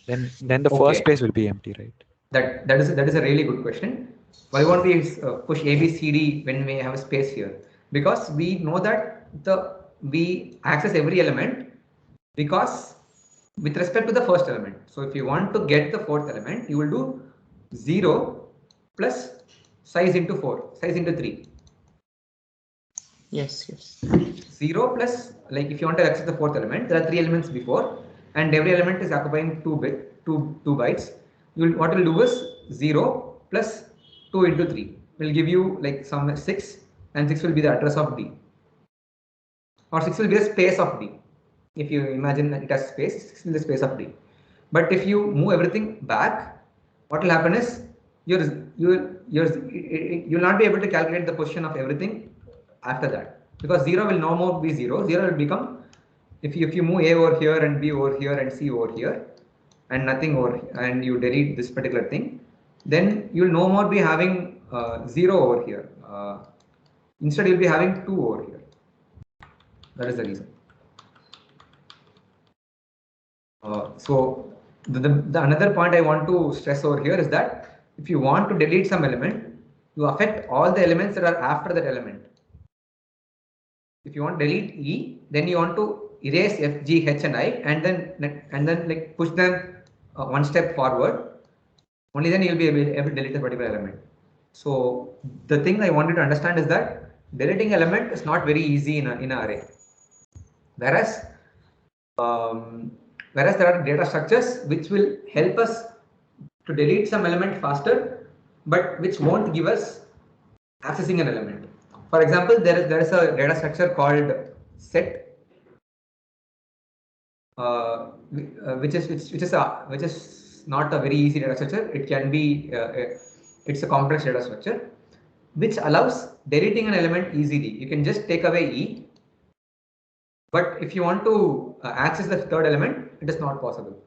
Then the first space will be empty, right? That is a really good question. Why won't we push A, B, C, D when we have a space here? Because we know that we access every element because with respect to the first element. So if you want to get the 4th element, you will do 0 plus size into 4, size into 3. Yes. 0 plus, like if you want to access the 4th element, there are 3 elements before, and every element is occupying 2 bytes. What you'll do is 0 plus 2 into 3 will give you like some 6, and 6 will be the address of D. or 6 will be the space of D. If you imagine that it has space, 6 will be the space of D. But if you move everything back, what will happen is you'll not be able to calculate the position of everything after that, because 0 will no more be 0. 0 will become, if you move A over here and B over here and C over here and nothing over, and you delete this particular thing, then you will no more be having 0 over here. Instead, you'll be having 2 over here. That is the reason. So the another point I want to stress over here is that if you want to delete some element, you affect all the elements that are after that element. If you want to delete E, then you want to erase F, G, H, and I, and then like push them one step forward. Only then you'll be able to delete a particular element. So the thing I wanted to understand is that deleting element is not very easy in an array. Whereas there are data structures which will help us to delete some element faster, but which won't give us accessing an element. For example, there is a data structure called set, which is not a very easy data structure. It can be it's a complex data structure which allows deleting an element easily. You can just take away E, but if you want to access the third element, it is not possible.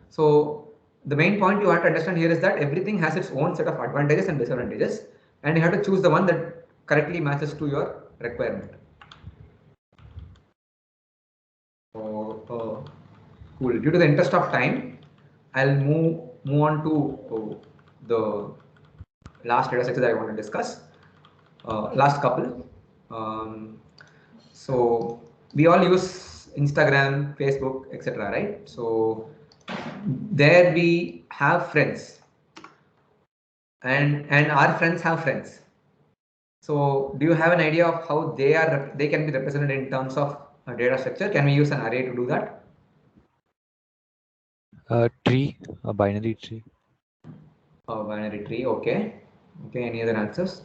So the main point you have to understand here is that everything has its own set of advantages and disadvantages, and you have to choose the one that correctly matches to your requirement. Cool. Due to the interest of time, I'll move on to the last data structure that I want to discuss. Last couple. So we all use Instagram, Facebook, etc., right? So there we have friends, and our friends have friends. So do you have an idea of how they can be represented in terms of a data structure? Can we use an array to do that? Tree, a binary tree. A binary tree, okay. Okay, any other answers?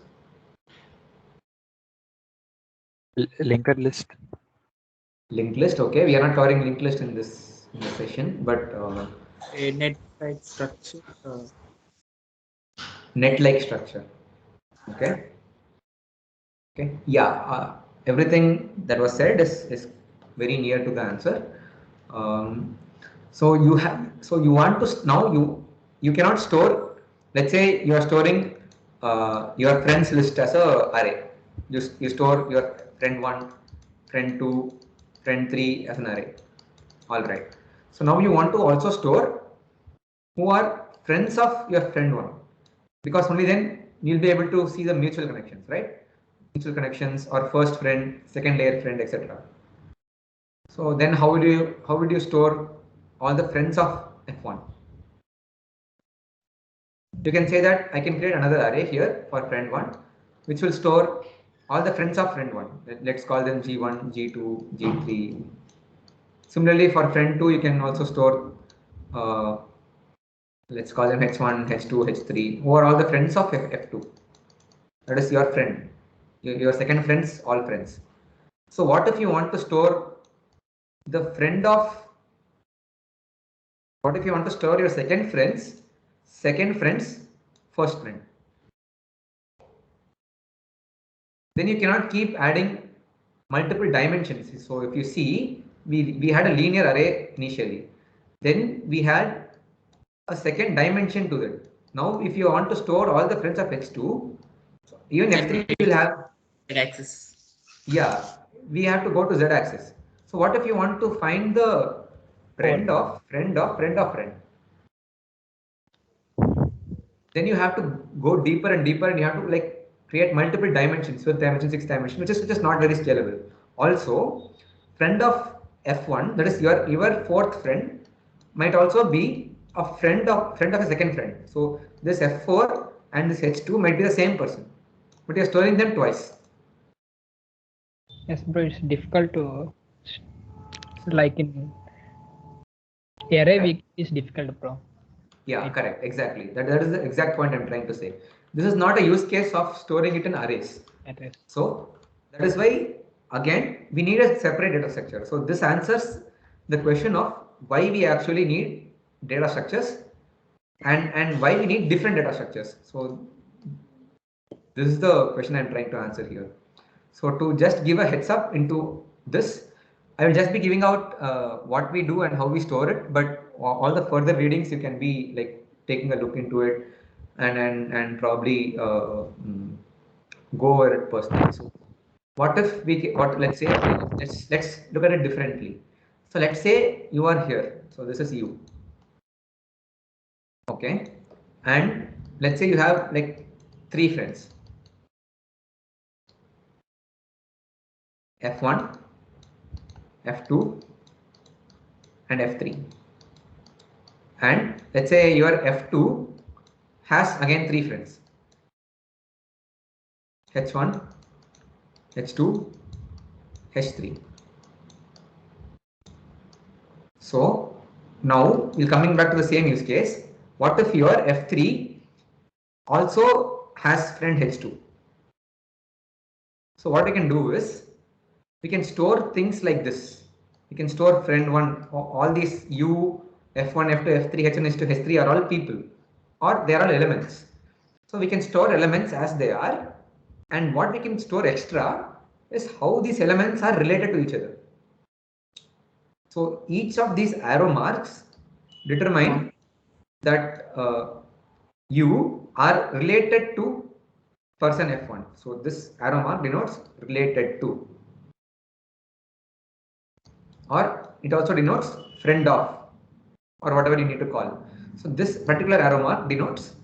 Linked list. Linked list, okay. We are not covering linked list in this session, but A net-like structure. Net-like structure. Okay. Okay. Yeah. Everything that was said is very near to the answer. So you want to now you cannot store. Let's say you are storing your friends list as a array. You store your friend 1, friend 2, friend 3 as an array. All right. So now you want to also store who are friends of your friend 1, because only then you'll be able to see the mutual connections, right? Mutual connections or first friend, second layer friend, etc. So then how would you store all the friends of F1? You can say that I can create another array here for friend 1, which will store all the friends of friend 1. Let's call them G1, G2, G3. Similarly, for friend 2, you can also store let's call them H1, H2, H3, who are all the friends of F2. That is your friend. Your second friends, all friends. So what if you want to store the friend of, what if you want to store your second friends, first friend? Then you cannot keep adding multiple dimensions. So if you see, we had a linear array initially. Then we had a second dimension to that. Now if you want to store all the friends of H2, even F3 will have Z-axis. Yeah, we have to go to Z-axis. So what if you want to find the friend of friend? Then you have to go deeper and deeper, and you have to like create multiple dimensions, 5th dimension, 6th dimension, which is not very scalable. Also, friend of F1, that is your fourth friend, might also be a friend of a second friend. So this F4 and this H2 might be the same person, but you're storing them twice. Yes, bro, it's difficult to, like in array is difficult, bro. Yeah, correct, exactly. That is the exact point I'm trying to say. This is not a use case of storing it in arrays. So that is why again, we need a separate data structure. So this answers the question of why we actually need data structures and why we need different data structures. So this is the question I'm trying to answer here. So to just give a heads up into this, I will just be giving out what we do and how we store it, but all the further readings you can be like taking a look into it and probably go over it personally. So what if we let's say let's look at it differently. So let's say you are here. So this is you. Okay. And let's say you have like 3 friends. F1, F2 and F3. And let's say your F2 has again 3 friends. H1, H2, H3. So now we're coming back to the same use case. What if your F3 also has friend H2? So what we can do is we can store things like this. We can store friend 1, all these U, F1, F2, F3, H1, H2, H3 are all people or they are all elements. So we can store elements as they are, and what we can store extra is how these elements are related to each other. So each of these arrow marks determine that you are related to person F1. So this arrow mark denotes related to, or it also denotes friend of, or whatever you need to call. So this particular arrow mark denotes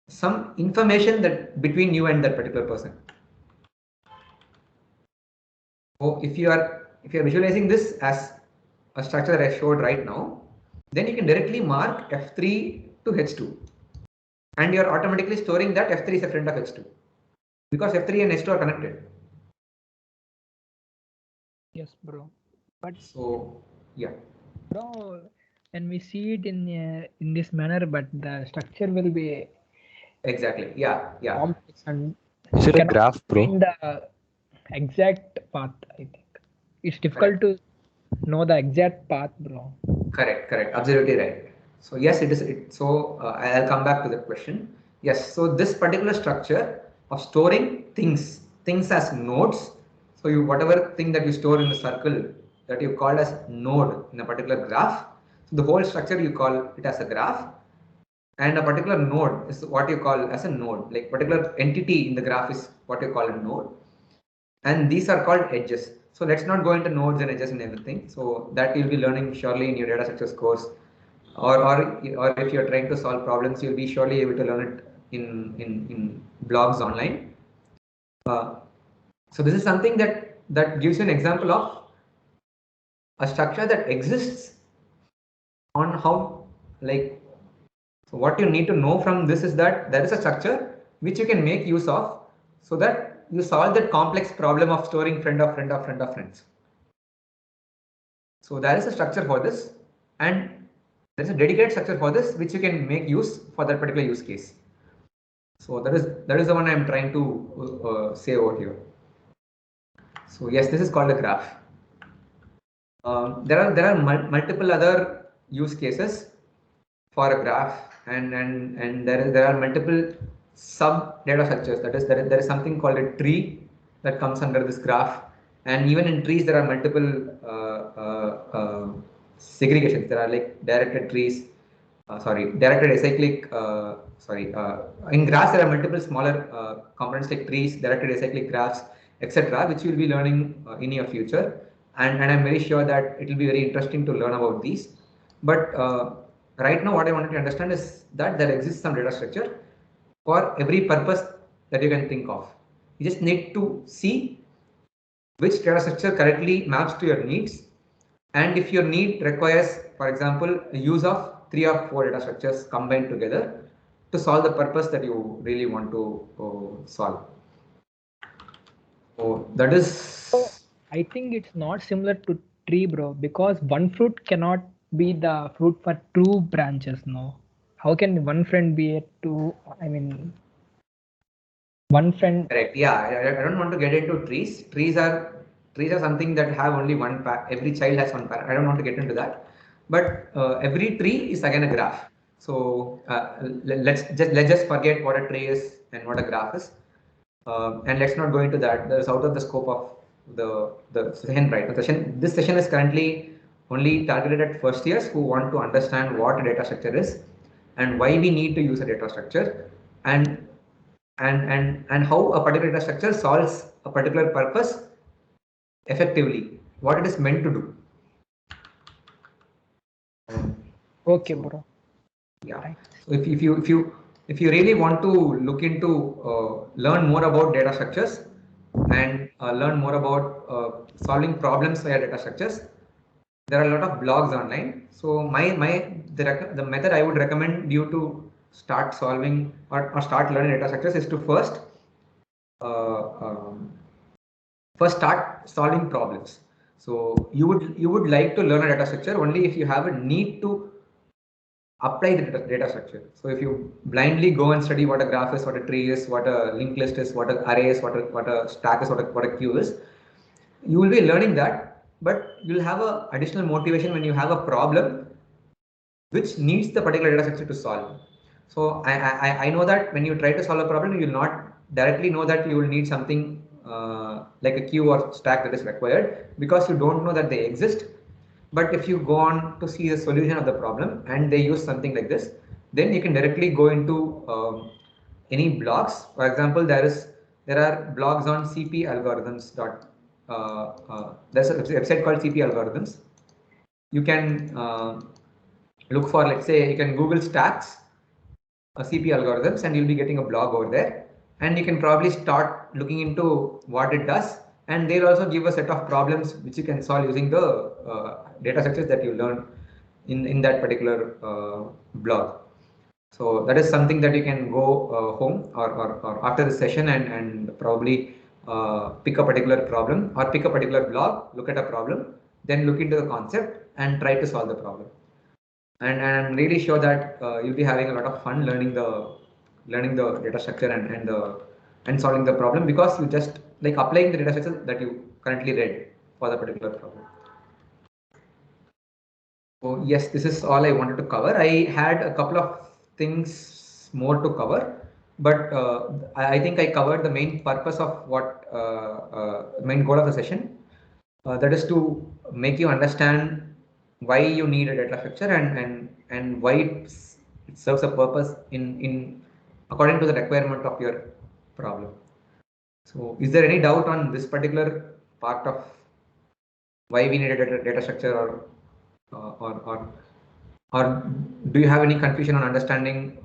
some information that between you and that particular person. So if you are visualizing this as a structure that I showed right now, then you can directly mark F3 to H2, and you are automatically storing that F3 is a friend of H2 because F3 and H2 are connected. Yes, bro. But so yeah, bro, when we see it in this manner, but the structure will be exactly complex and Is it a cannot graph, bro? find the exact path. I think it's difficult to know the exact path, bro. Correct, absolutely right. So yes, it is. So I'll come back to that question. Yes, so this particular structure of storing things as nodes. So you whatever thing that you store in the circle that you called as node in a particular graph. So the whole structure you call it as a graph, and a particular node is what you call as a node. Like particular entity in the graph is what you call a node, and these are called edges. So let's not go into nodes and edges and everything. So that you'll be learning surely in your data structures course, or if you're trying to solve problems, you'll be surely able to learn it in blogs online. So this is something that gives you an example of a structure that exists on how like. So what you need to know from this is that there is a structure which you can make use of so that you solve that complex problem of storing friend of friends. So there is a structure for this, and there is a dedicated structure for this which you can make use for that particular use case. So that is the one I am trying to say over here. So yes, this is called a graph. There are multiple other use cases for a graph, and there are multiple sub data structures. That is, there is something called a tree that comes under this graph, and even in trees there are multiple segregations. There are like directed trees, directed acyclic. In graphs there are multiple smaller components like trees, directed acyclic graphs, etc., which you will be learning in your future, and I'm very sure that it will be very interesting to learn about these. But right now what I wanted to understand is that there exists some data structure for every purpose that you can think of. You just need to see which data structure correctly maps to your needs, and if your need requires, for example, use of 3 or 4 data structures combined together to solve the purpose that you really want to solve. So that is. So I think it's not similar to tree, bro, because one fruit cannot be the fruit for 2 branches. No, how can one friend be a 2? I mean, one friend. Correct. Yeah, I don't want to get into trees. Trees are trees are something that have only one path. Every child has one path. I don't want to get into that, but every tree is again a graph. So let's just forget what a tree is and what a graph is, and let's not go into that. That is out of the scope of the session, right? This session is currently only targeted at first years who want to understand what a data structure is and why we need to use a data structure, and how a particular data structure solves a particular purpose effectively, what it is meant to do. Okay, bro. Yeah. So if you really want to look into learn more about data structures and learn more about solving problems via data structures, there are a lot of blogs online. So the method I would recommend you to start solving or start learning data structures is to first start solving problems. So you would like to learn a data structure only if you have a need to apply the data structure. So if you blindly go and study what a graph is, what a tree is, what a linked list is, what an array is, what a stack is, what a queue is, you will be learning that, but you'll have a additional motivation when you have a problem which needs the particular data structure to solve. So I know that when you try to solve a problem, you will not directly know that you will need something like a queue or stack that is required, because you don't know that they exist. But if you go on to see the solution of the problem and they use something like this, then you can directly go into any blogs. For example, there are blogs on CP algorithms. There's a website called CP algorithms. You can look for, let's say, you can Google stacks CP algorithms, and you'll be getting a blog over there, and you can probably start looking into what it does, and they'll also give a set of problems which you can solve using the data structures that you learn in that particular blog. So that is something that you can go home or after the session and probably pick a particular problem or pick a particular blog, look at a problem, then look into the concept and try to solve the problem. And I'm really sure that you'll be having a lot of fun learning the data structure and solving the problem, because you just like applying the data structure that you currently read for the particular problem. So yes, this is all I wanted to cover. I had a couple of things more to cover, but I think I covered the main purpose of what main goal of the session. That is to make you understand why you need a data structure and why it serves a purpose in according to the requirement of your problem. So is there any doubt on this particular part of why we need a data structure, or do you have any confusion on understanding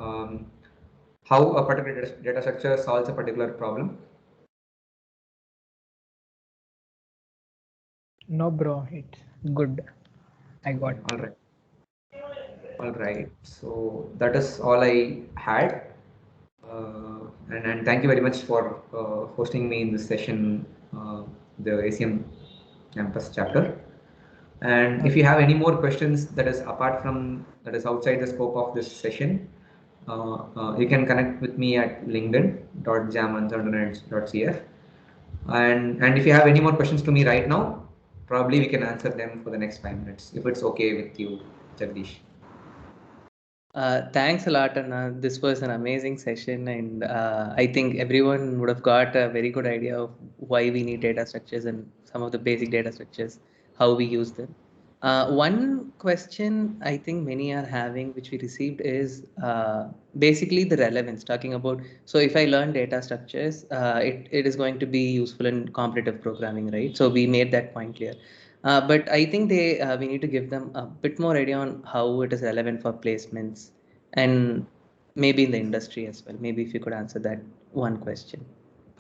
how a particular data structure solves a particular problem? No, bro, it's good. I got it. All right. All right. So that is all I had. And thank you very much for hosting me in this session, the ACM campus chapter. And if you have any more questions that is outside the scope of this session, you can connect with me at linkedin.jam.cf. And if you have any more questions to me right now, probably we can answer them for the next 5 minutes, if it's okay with you, Jagdish. Thanks a lot, Anna. This was an amazing session, and I think everyone would have got a very good idea of why we need data structures and some of the basic data structures, how we use them. One question I think many are having, which we received, is basically the relevance, talking about, so if I learn data structures, it is going to be useful in competitive programming, right? So we made that point clear. But I think we need to give them a bit more idea on how it is relevant for placements and maybe in the industry as well. Maybe if you could answer that one question.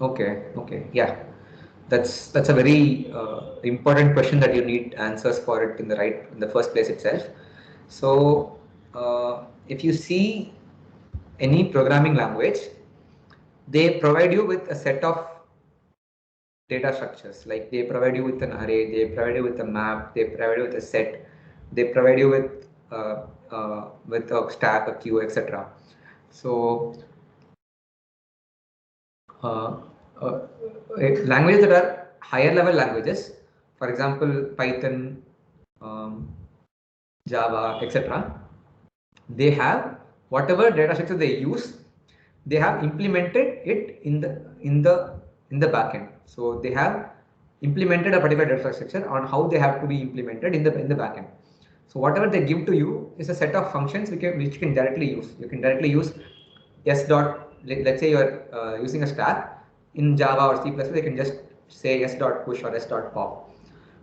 Okay, yeah. That's a very important question that you need answers for it in the first place itself. So if you see any programming language, they provide you with a set of data structures. Like they provide you with an array, they provide you with a map, they provide you with a set, they provide you with a stack, a queue, etc. So languages that are higher level languages for example, Python, Java, etc. They have whatever data structure they use, they have implemented it in the backend. So they have implemented a particular data structure on how they have to be implemented in the backend. So whatever they give to you is a set of functions which you can directly use. You can directly use s dot. Let's say you are using a stack in Java or C++. You can just say s dot push or s dot pop.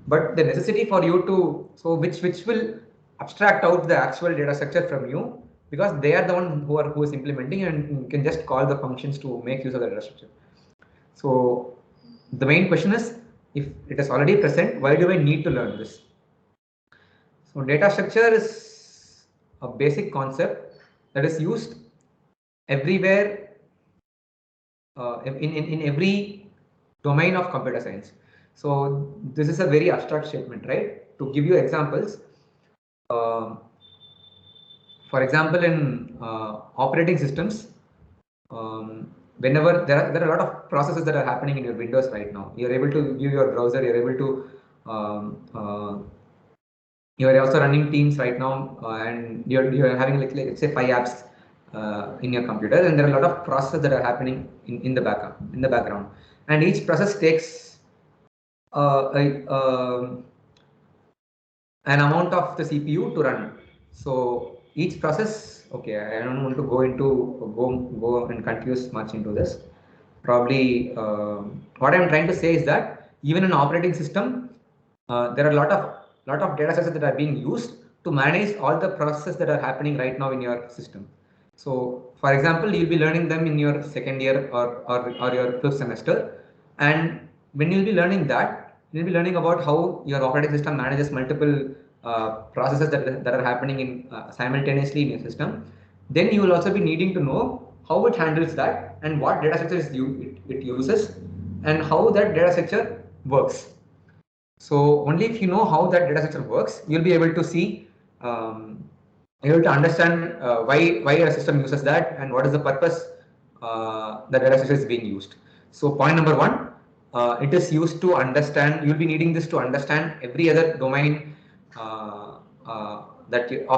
But the necessity for you to which will abstract out the actual data structure from you, because they are the one who is implementing, and you can just call the functions to make use of the data structure. So the main question is, if it is already present, why do I need to learn this? So data structure is a basic concept that is used everywhere in every domain of computer science. So this is a very abstract statement, right? To give you examples, for example, in operating systems, whenever there are a lot of processes that are happening in your Windows right now, you're able to view your browser, you're able to you are also running Teams right now, and you're having like let's say 5 apps in your computer, and there are a lot of processes that are happening in the background, and each process takes an amount of the CPU to run. So each process, okay, I don't want to go and confuse much into this. Probably what I'm trying to say is that even in operating system, there are a lot of data sets that are being used to manage all the processes that are happening right now in your system. So for example, you'll be learning them in your second year or your fifth semester, and when you'll be learning that, you'll be learning about how your operating system manages multiple processes that are happening in simultaneously in your system. Then you will also be needing to know how it handles that and what data structures it uses and how that data structure works. So only if you know how that data structure works, you'll be able to see, able to understand why a system uses that and what is the purpose the data structure is being used. So point number one, it is used to understand. You'll be needing this to understand every other domain of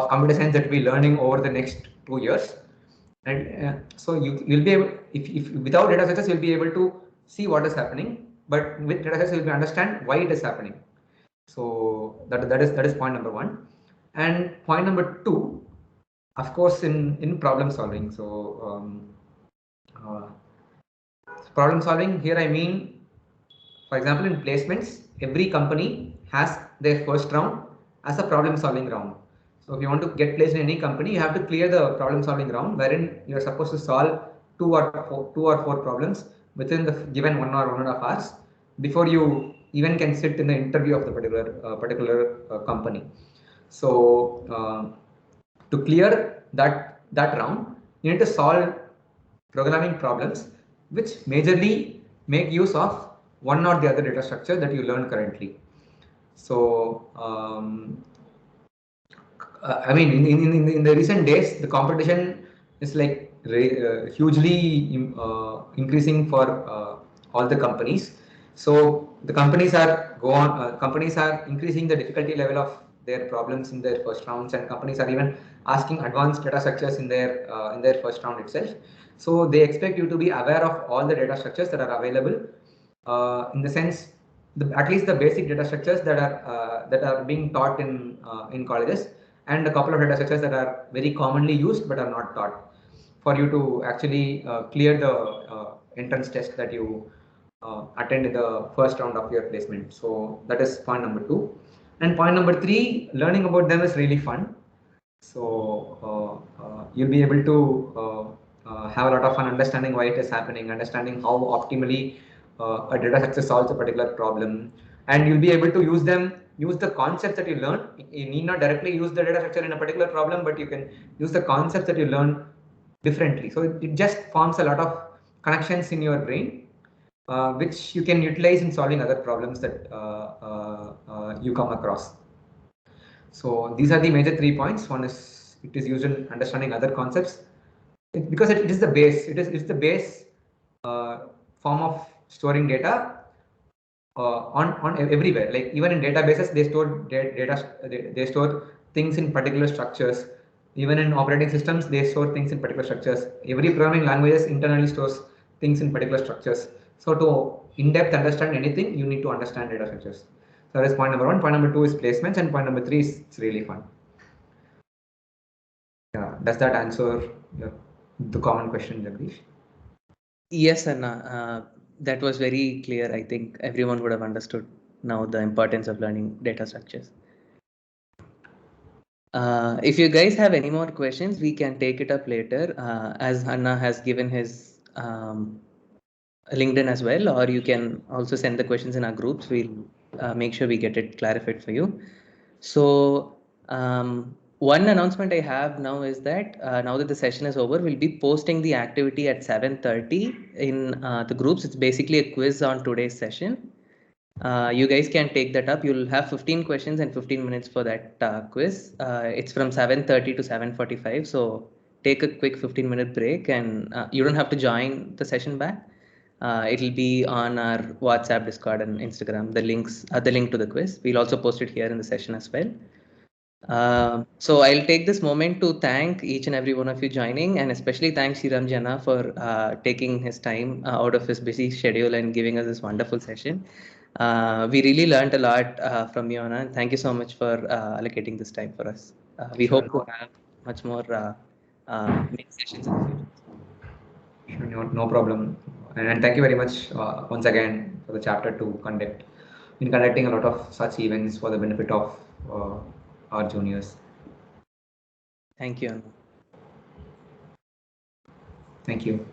computer science that we'll be learning over the next 2 years. And so you'll be able, if without data structures, you'll be able to see what is happening. But with data sets, you'll understand why it is happening. So that is point number one. And point number two, of course, in problem solving. So problem solving here, I mean, for example, in placements, every company has their first round as a problem solving round. So if you want to get placed in any company, you have to clear the problem solving round, wherein you are supposed to solve two or four problems within the given 1 or 1.5 hours before you even can sit in the interview of the particular company. So to clear that round, you need to solve programming problems which majorly make use of one or the other data structure that you learn currently. So I mean, in the recent days, the competition is like hugely increasing for all the companies. So the companies are increasing the difficulty level of their problems in their first rounds, and companies are even asking advanced data structures in their first round itself. So they expect you to be aware of all the data structures that are available, in the sense, at least the basic data structures that are being taught in colleges, and a couple of data structures that are very commonly used but are not taught, for you to actually clear the entrance test that you attend in the first round of your placement. So that is point number two. And point number three, learning about them is really fun. So you'll be able to have a lot of fun understanding why it is happening, understanding how optimally a data structure solves a particular problem, and you'll be able to use the concepts that you learn. You need not directly use the data structure in a particular problem, but you can use the concepts that you learn differently. So it just forms a lot of connections in your brain, which you can utilize in solving other problems that you come across. So these are the major 3 points. One is it is used in understanding other concepts, because it is the base. It's the base form of storing data on everywhere. Like even in databases, they store they store things in particular structures. Even in operating systems, they store things in particular structures. Every programming languages internally stores things in particular structures. So to in-depth understand anything, you need to understand data structures. So that is point number one. Point number two is placements, and point number three is it's really fun. Yeah, does that answer the common question, Jagdish? Yes, Anna. That was very clear. I think everyone would have understood now the importance of learning data structures. If you guys have any more questions, we can take it up later, as Anna has given his LinkedIn as well, or you can also send the questions in our groups. We'll make sure we get it clarified for you. So one announcement I have now is that now that the session is over, we'll be posting the activity at 7:30 in the groups. It's basically a quiz on today's session. You guys can take that up. You'll have 15 questions and 15 minutes for that quiz. It's from 7:30 to 7:45. So take a quick 15-minute break, and you don't have to join the session back. It'll be on our WhatsApp, Discord, and Instagram. The link to the quiz. We'll also post it here in the session as well. So I'll take this moment to thank each and every one of you joining, and especially thank Sriram Jana for taking his time out of his busy schedule and giving us this wonderful session. We really learned a lot from you, Anna, and thank you so much for allocating this time for us. We hope to have much more mini sessions in the future. Sure, no problem. And thank you very much once again for the chapter to conducting a lot of such events for the benefit of our juniors. Thank you, Anna. Thank you.